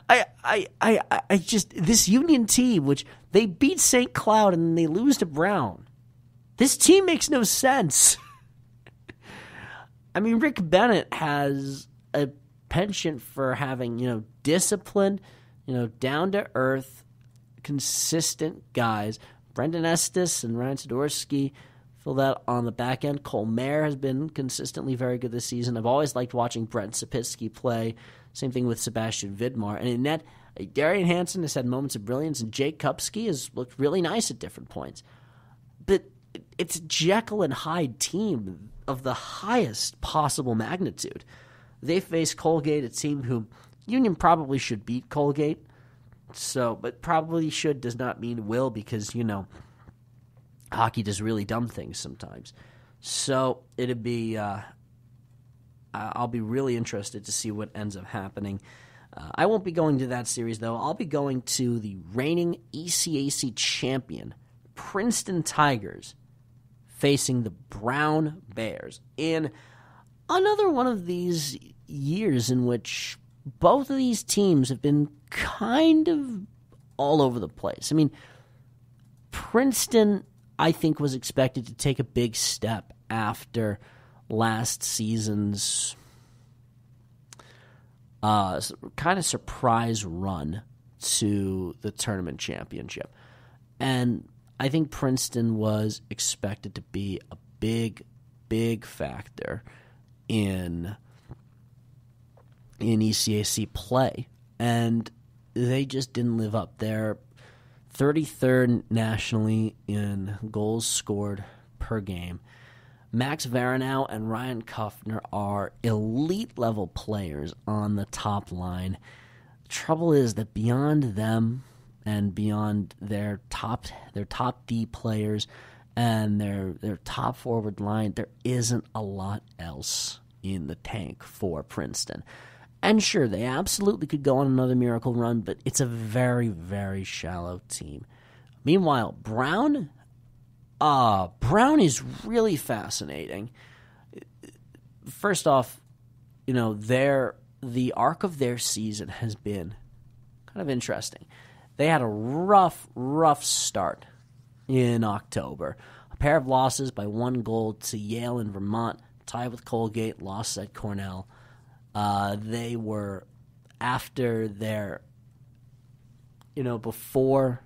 This Union team, which they beat St. Cloud and they lose to Brown. This team makes no sense. I mean, Rick Bennett has a penchant for having, disciplined, down-to-earth, consistent guys. Brendan Estes and Ryan Sidorsky fill that on the back end. Cole Mayer has been consistently very good this season. I've always liked watching Brent Sapitsky play. Same thing with Sebastian Vidmar. And in net, Darian Hansen has had moments of brilliance, and Jake Kupski has looked really nice at different points. But it's a Jekyll and Hyde team of the highest possible magnitude. They face Colgate, a team who Union probably should beat Colgate. But probably should does not mean will, because, hockey does really dumb things sometimes. So it'd be, I'll be really interested to see what ends up happening. I won't be going to that series, though. I'll be going to the reigning ECAC champion, Princeton Tigers, facing the Brown Bears in another one of these years in which both of these teams have been kind of all over the place. I mean, Princeton, I think, was expected to take a big step after last season's kind of surprise run to the tournament championship. And I think Princeton was expected to be a big, big factor in ECAC play. And they just didn't live up. They're 33rd nationally in goals scored per game. Max Varanow and Ryan Kuffner are elite-level players on the top line. The trouble is that beyond them and beyond their top D players and their top forward line, there isn't a lot else in the tank for Princeton. And sure, they absolutely could go on another miracle run, but it's a very, very shallow team. Meanwhile, Brown is really fascinating. First off, the arc of their season has been kind of interesting. They had a rough start in October. A pair of losses by 1 goal to Yale and Vermont, tied with Colgate, lost at Cornell. They were after their, before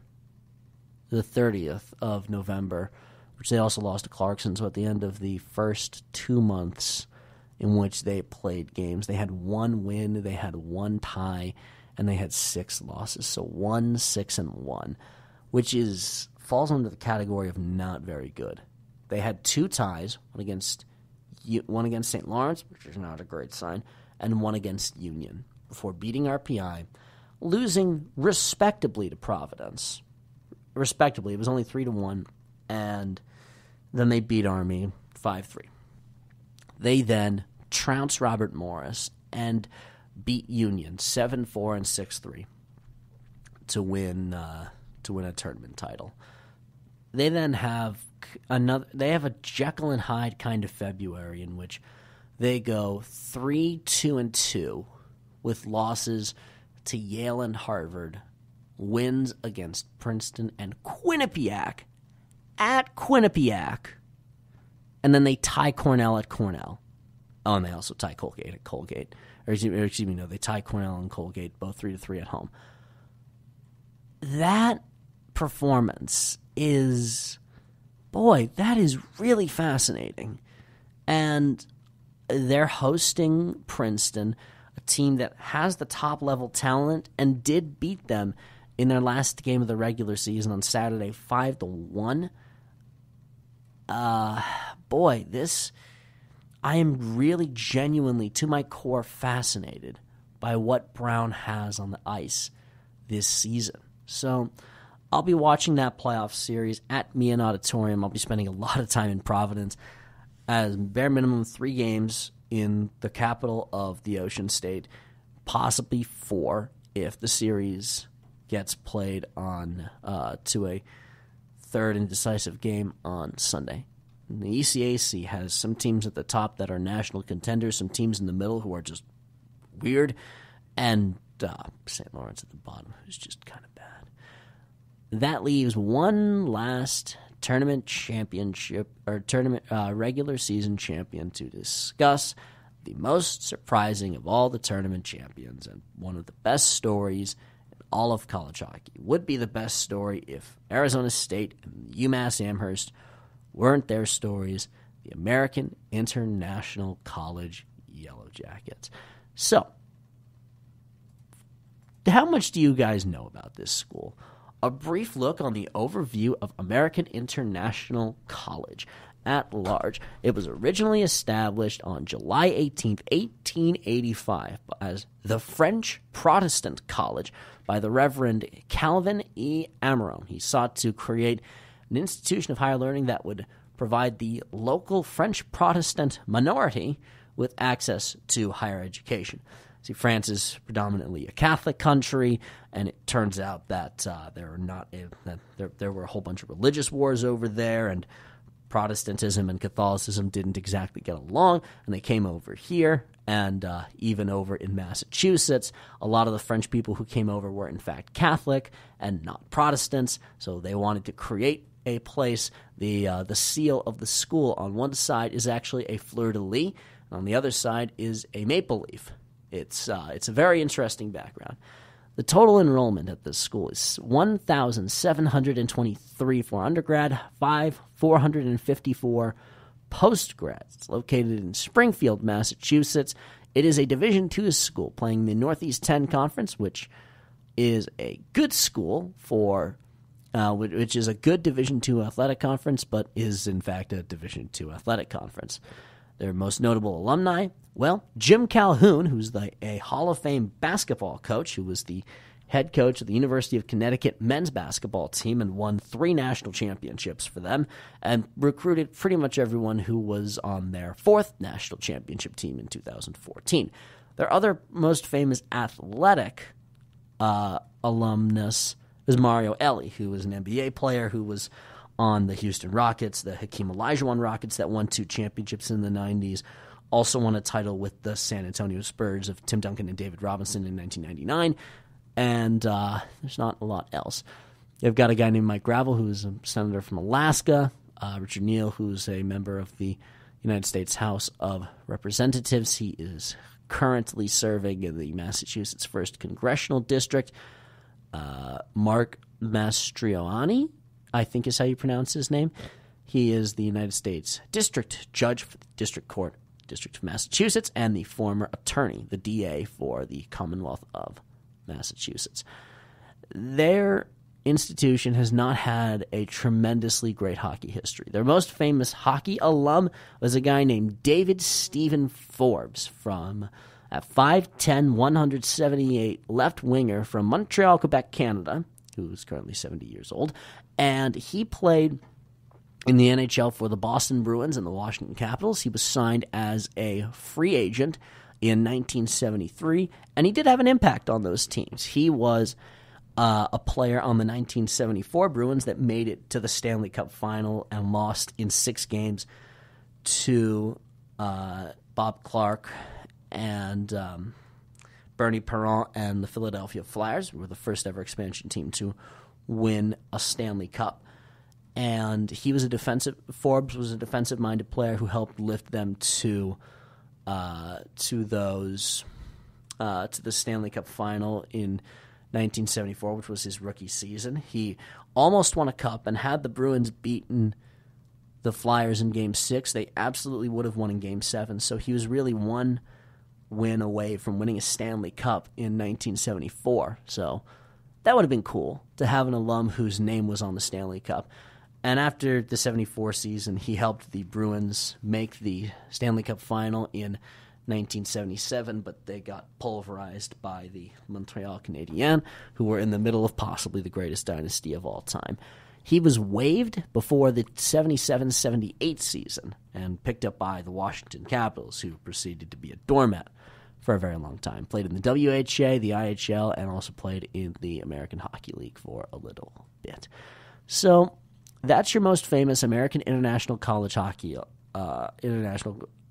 the 30th of November, which they also lost to Clarkson. So at the end of the first 2 months in which they played games, they had 1 win, they had 1 tie, and they had 6 losses. So 1-6-1, which falls under the category of not very good. They had 2 ties, one against St. Lawrence, which is not a great sign, and 1 against Union. before beating RPI, losing respectably to Providence. Respectably, it was only 3-1, and then they beat Army 5-3. They then trounced Robert Morris and beat Union 7-4 and 6-3 to win a tournament title. They then have a Jekyll and Hyde kind of February in which they go 3-2-2 with losses to Yale and Harvard, wins against Princeton and Quinnipiac at Quinnipiac, and then they tie Cornell at Cornell. Oh, and they also tie Colgate at Colgate. They tie Cornell and Colgate, both 3-3 at home. That performance is, that is really fascinating. And they're hosting Princeton, a team that has the top-level talent and did beat them in their last game of the regular season on Saturday, 5-1. I am really genuinely, to my core, fascinated by what Brown has on the ice this season. So I'll be watching that playoff series at Meehan Auditorium. I'll be spending a lot of time in Providence, as bare minimum 3 games in the capital of the Ocean State, possibly 4 if the series gets played on to a third and decisive game on Sunday. The ECAC has some teams at the top that are national contenders, some teams in the middle who are just weird, and St. Lawrence at the bottom, who's just kind of bad. That leaves one last tournament championship, or regular season champion to discuss, the most surprising of all the tournament champions, and one of the best stories in all of college hockey. Would be the best story if Arizona State and UMass Amherst weren't their stories, the American International College Yellow Jackets. So, how much do you guys know about this school? A brief look on the overview of American International College at large. It was originally established on July 18th, 1885 as the French Protestant College by the Reverend Calvin E. Ameron. He sought to create an institution of higher learning that would provide the local French Protestant minority with access to higher education. See, France is predominantly a Catholic country, and it turns out that there were a whole bunch of religious wars over there, and Protestantism and Catholicism didn't exactly get along, and they came over here, and even over in Massachusetts, a lot of the French people who came over were in fact Catholic and not Protestants, so they wanted to create a place. The seal of the school on one side is actually a fleur-de-lis, and on the other side is a maple leaf. It's a very interesting background. The total enrollment at this school is 1,723 for undergrad, 454 postgrad. It's located in Springfield, Massachusetts. It is a Division II school playing the Northeast 10 Conference, which is a good school for, which is a good Division II athletic conference, but is in fact a Division II athletic conference. Their most notable alumni, well, Jim Calhoun, who's a Hall of Fame basketball coach, who was the head coach of the University of Connecticut men's basketball team and won 3 national championships for them, and recruited pretty much everyone who was on their 4th national championship team in 2014. Their other most famous athletic alumnus is Mario Elie, who was an NBA player who was on the Houston Rockets, the Hakeem Olajuwon Rockets that won 2 championships in the 90s, also won a title with the San Antonio Spurs of Tim Duncan and David Robinson in 1999, and there's not a lot else. They've got a guy named Mike Gravel, who's a senator from Alaska, Richard Neal, who's a member of the United States House of Representatives. He is currently serving in the Massachusetts 1st Congressional District. Mark Mastriani, I think is how you pronounce his name. He is the United States District Judge for the District Court, District of Massachusetts, and the former attorney, the DA for the Commonwealth of Massachusetts. Their institution has not had a tremendously great hockey history. Their most famous hockey alum was a guy named David Stephen Forbes from At 5'10", 178 left winger from Montreal, Quebec, Canada, who is currently 70 years old. And he played in the NHL for the Boston Bruins and the Washington Capitals. He was signed as a free agent in 1973, and he did have an impact on those teams. He was a player on the 1974 Bruins that made it to the Stanley Cup final and lost in 6 games to Bob Clark and Bernie Perron and the Philadelphia Flyers, who were the first ever expansion team to win a Stanley Cup. And he was Forbes was a defensive-minded player who helped lift them to the Stanley Cup final in 1974, which was his rookie season. He almost won a cup, and had the Bruins beaten the Flyers in Game 6, they absolutely would have won in Game 7. So he was really one win away from winning a Stanley Cup in 1974. So that would have been cool to have an alum whose name was on the Stanley Cup. And after the 74 season, he helped the Bruins make the Stanley Cup final in 1977, but they got pulverized by the Montreal Canadiens, who were in the middle of possibly the greatest dynasty of all time. He was waived before the 77-78 season and picked up by the Washington Capitals, who proceeded to be a doormat for a very long time. Played in the WHA, the IHL, and also played in the American Hockey League for a little bit. So that's your most famous American International College Hockey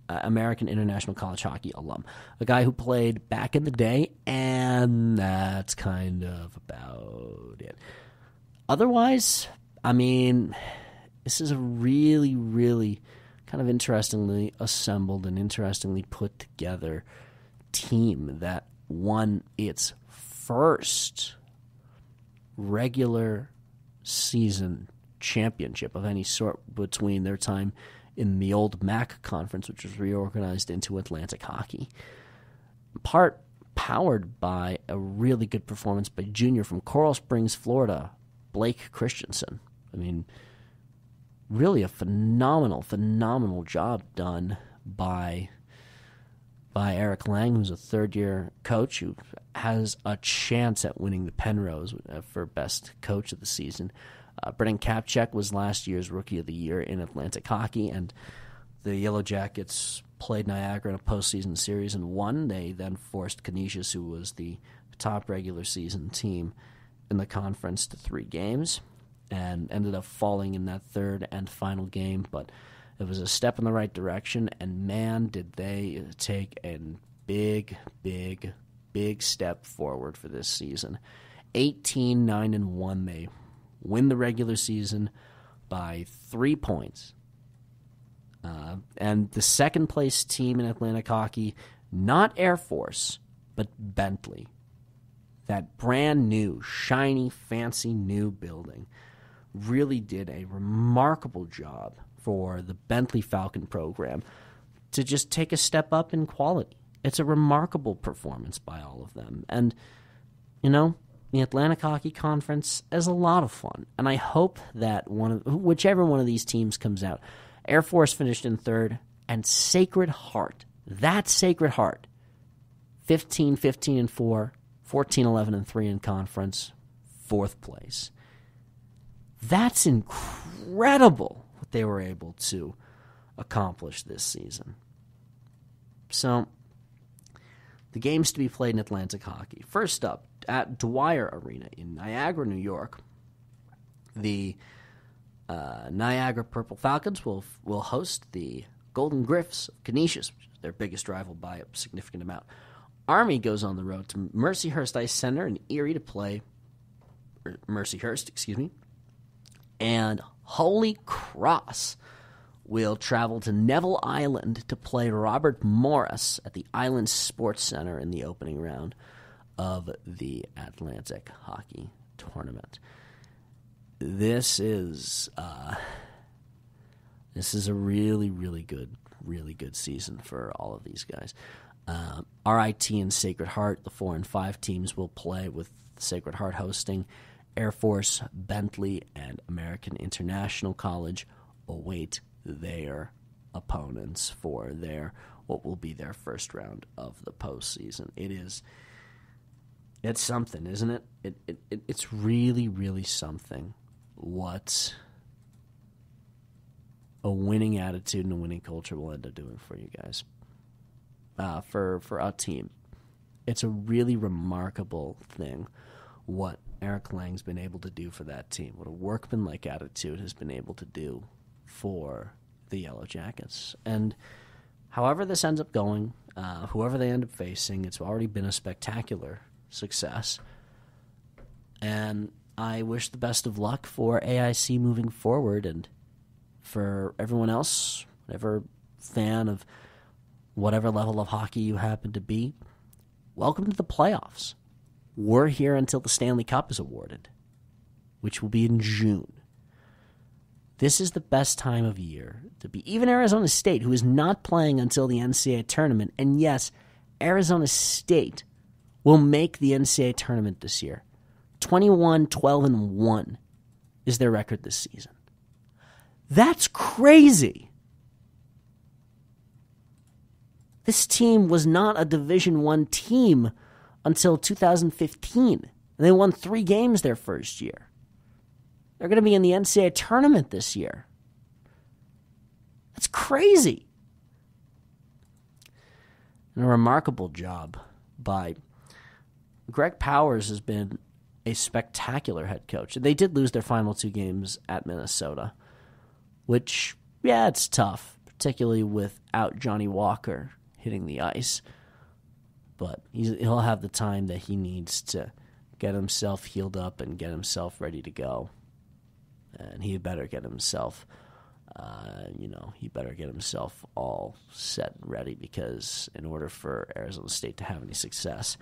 American International College Hockey alum. A guy who played back in the day, and that's kind of about it. Otherwise, I mean, this is a really, really kind of interestingly assembled and interestingly put together team that won its first regular season championship of any sort between their time in the old MAC conference, which was reorganized into Atlantic Hockey. Part powered by a really good performance by junior from Coral Springs, Florida, Blake Christensen. I mean, really a phenomenal job done by Eric Lang, who's a third-year coach who has a chance at winning the Penrose for best coach of the season. Brendan Kapchek was last year's Rookie of the Year in Atlantic Hockey, and the Yellow Jackets played Niagara in a postseason series and won. They then forced Canisius, who was the top regular season team in the conference, to 3 games, and ended up falling in that third and final game. But it was a step in the right direction, and man, did they take a big step forward for this season. 18-9-1, they win the regular season by 3 points. And the second place team in Atlantic Hockey, not Air Force, but Bentley. That brand new, shiny, fancy new building really did a remarkable job for the Bentley Falcon program to just take a step up in quality. It's a remarkable performance by all of them. And, you know, the Atlantic Hockey Conference is a lot of fun, and I hope that whichever one of these teams comes out, Air Force finished in third, and Sacred Heart, 15-15-4, 14-11-3 in conference, 4th place. That's incredible what they were able to accomplish this season. So, the games to be played in Atlantic Hockey. First up, at Dwyer Arena in Niagara, New York, the Niagara Purple Falcons will host the Golden Griffs of Canisius, which is their biggest rival by a significant amount. Army goes on the road to Mercyhurst Ice Center in Erie to play Mercyhurst, and Holy Cross will travel to Neville Island to play Robert Morris at the Island Sports Center in the opening round of the Atlantic Hockey Tournament. This is a really good season for all of these guys. RIT and Sacred Heart, the 4 and 5 teams, will play, with Sacred Heart hosting. Air Force, Bentley, and American International College await their opponents for their what will be their first round of the postseason. It's something, isn't it? It's really, really something what a winning attitude and a winning culture will end up doing for you guys. For our team. It's a really remarkable thing what Eric Lang's been able to do for that team, what a workmanlike attitude has been able to do for the Yellow Jackets. And however this ends up going, whoever they end up facing, it's already been a spectacular success. And I wish the best of luck for AIC moving forward, and for everyone else, whatever fan of whatever level of hockey you happen to be, welcome to the playoffs. We're here until the Stanley Cup is awarded, which will be in June. This is the best time of year to be. Even Arizona State, who is not playing until the NCAA tournament, and yes, Arizona State will make the NCAA tournament this year. 21-12-1 is their record this season. That's crazy. This team was not a Division I team until 2015. And they won 3 games their first year. They're going to be in the NCAA tournament this year. That's crazy. And a remarkable job by Greg Powers has been a spectacular head coach. They did lose their final 2 games at Minnesota, which, yeah, it's tough, particularly without Johnny Walker hitting the ice. But he'll have the time that he needs to get himself healed up and get himself ready to go. And he better get himself, he better get himself all set and ready, because in order for Arizona State to have any success,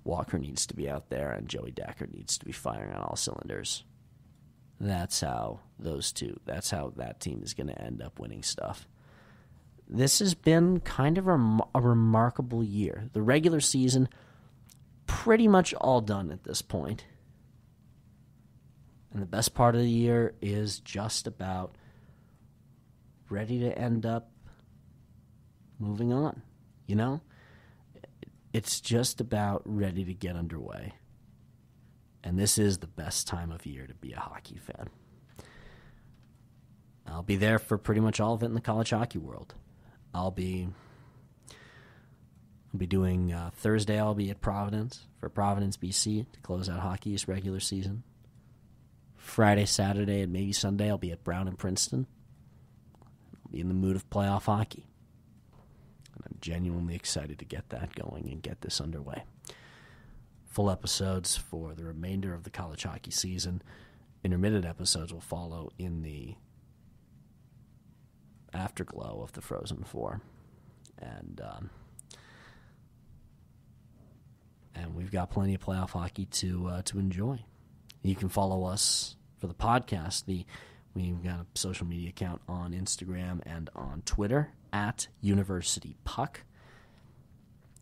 Walker needs to be out there and Joey Decker needs to be firing on all cylinders. That's how that team is going to end up winning stuff. This has been kind of a remarkable year. The regular season, pretty much all done at this point. And the best part of the year is just about ready to end up moving on. It's just about ready to get underway. And this is the best time of year to be a hockey fan. I'll be there for pretty much all of it in the college hockey world. I'll be doing Thursday. I'll be at Providence for Providence, BC, to close out hockey's regular season. Friday, Saturday, and maybe Sunday, I'll be at Brown and Princeton. I'll be in the mood of playoff hockey. And I'm genuinely excited to get that going and get this underway. Full episodes for the remainder of the college hockey season. Intermittent episodes will follow in the afterglow of the Frozen Four. And we've got plenty of playoff hockey to enjoy. You can follow us for the podcast. We've got a social media account on Instagram and on Twitter at University Puck.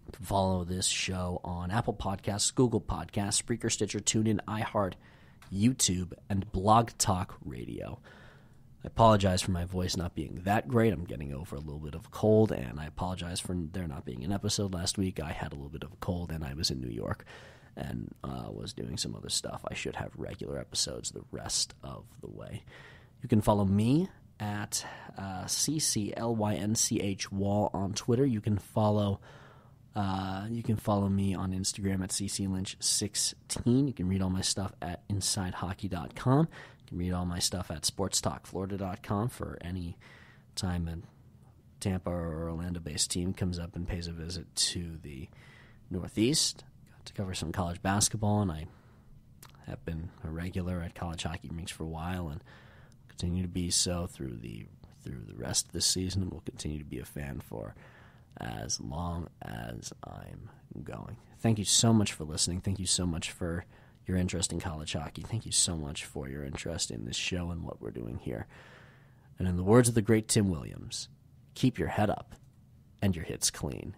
You can follow this show on Apple Podcasts, Google Podcasts, Spreaker, Stitcher, TuneIn, iHeart, YouTube, and Blog Talk Radio. I apologize for my voice not being that great. I'm getting over a little bit of a cold, and I apologize for there not being an episode last week. I had a little bit of a cold, and I was in New York and was doing some other stuff. I should have regular episodes the rest of the way. You can follow me at CCLYNCH Wall on Twitter. You can follow me on Instagram at CCLynch16. You can read all my stuff at InsideHockey.com. You can read all my stuff at SportsTalkFlorida.com for any time a Tampa or Orlando-based team comes up and pays a visit to the Northeast. Got to cover some college basketball, and I have been a regular at college hockey rinks for a while and continue to be so through the rest of this season, and will continue to be a fan for as long as I'm going. Thank you so much for listening. Thank you so much for your interest in college hockey. Thank you so much for your interest in this show and what we're doing here. And in the words of the great Tim Williams, keep your head up and your hits clean.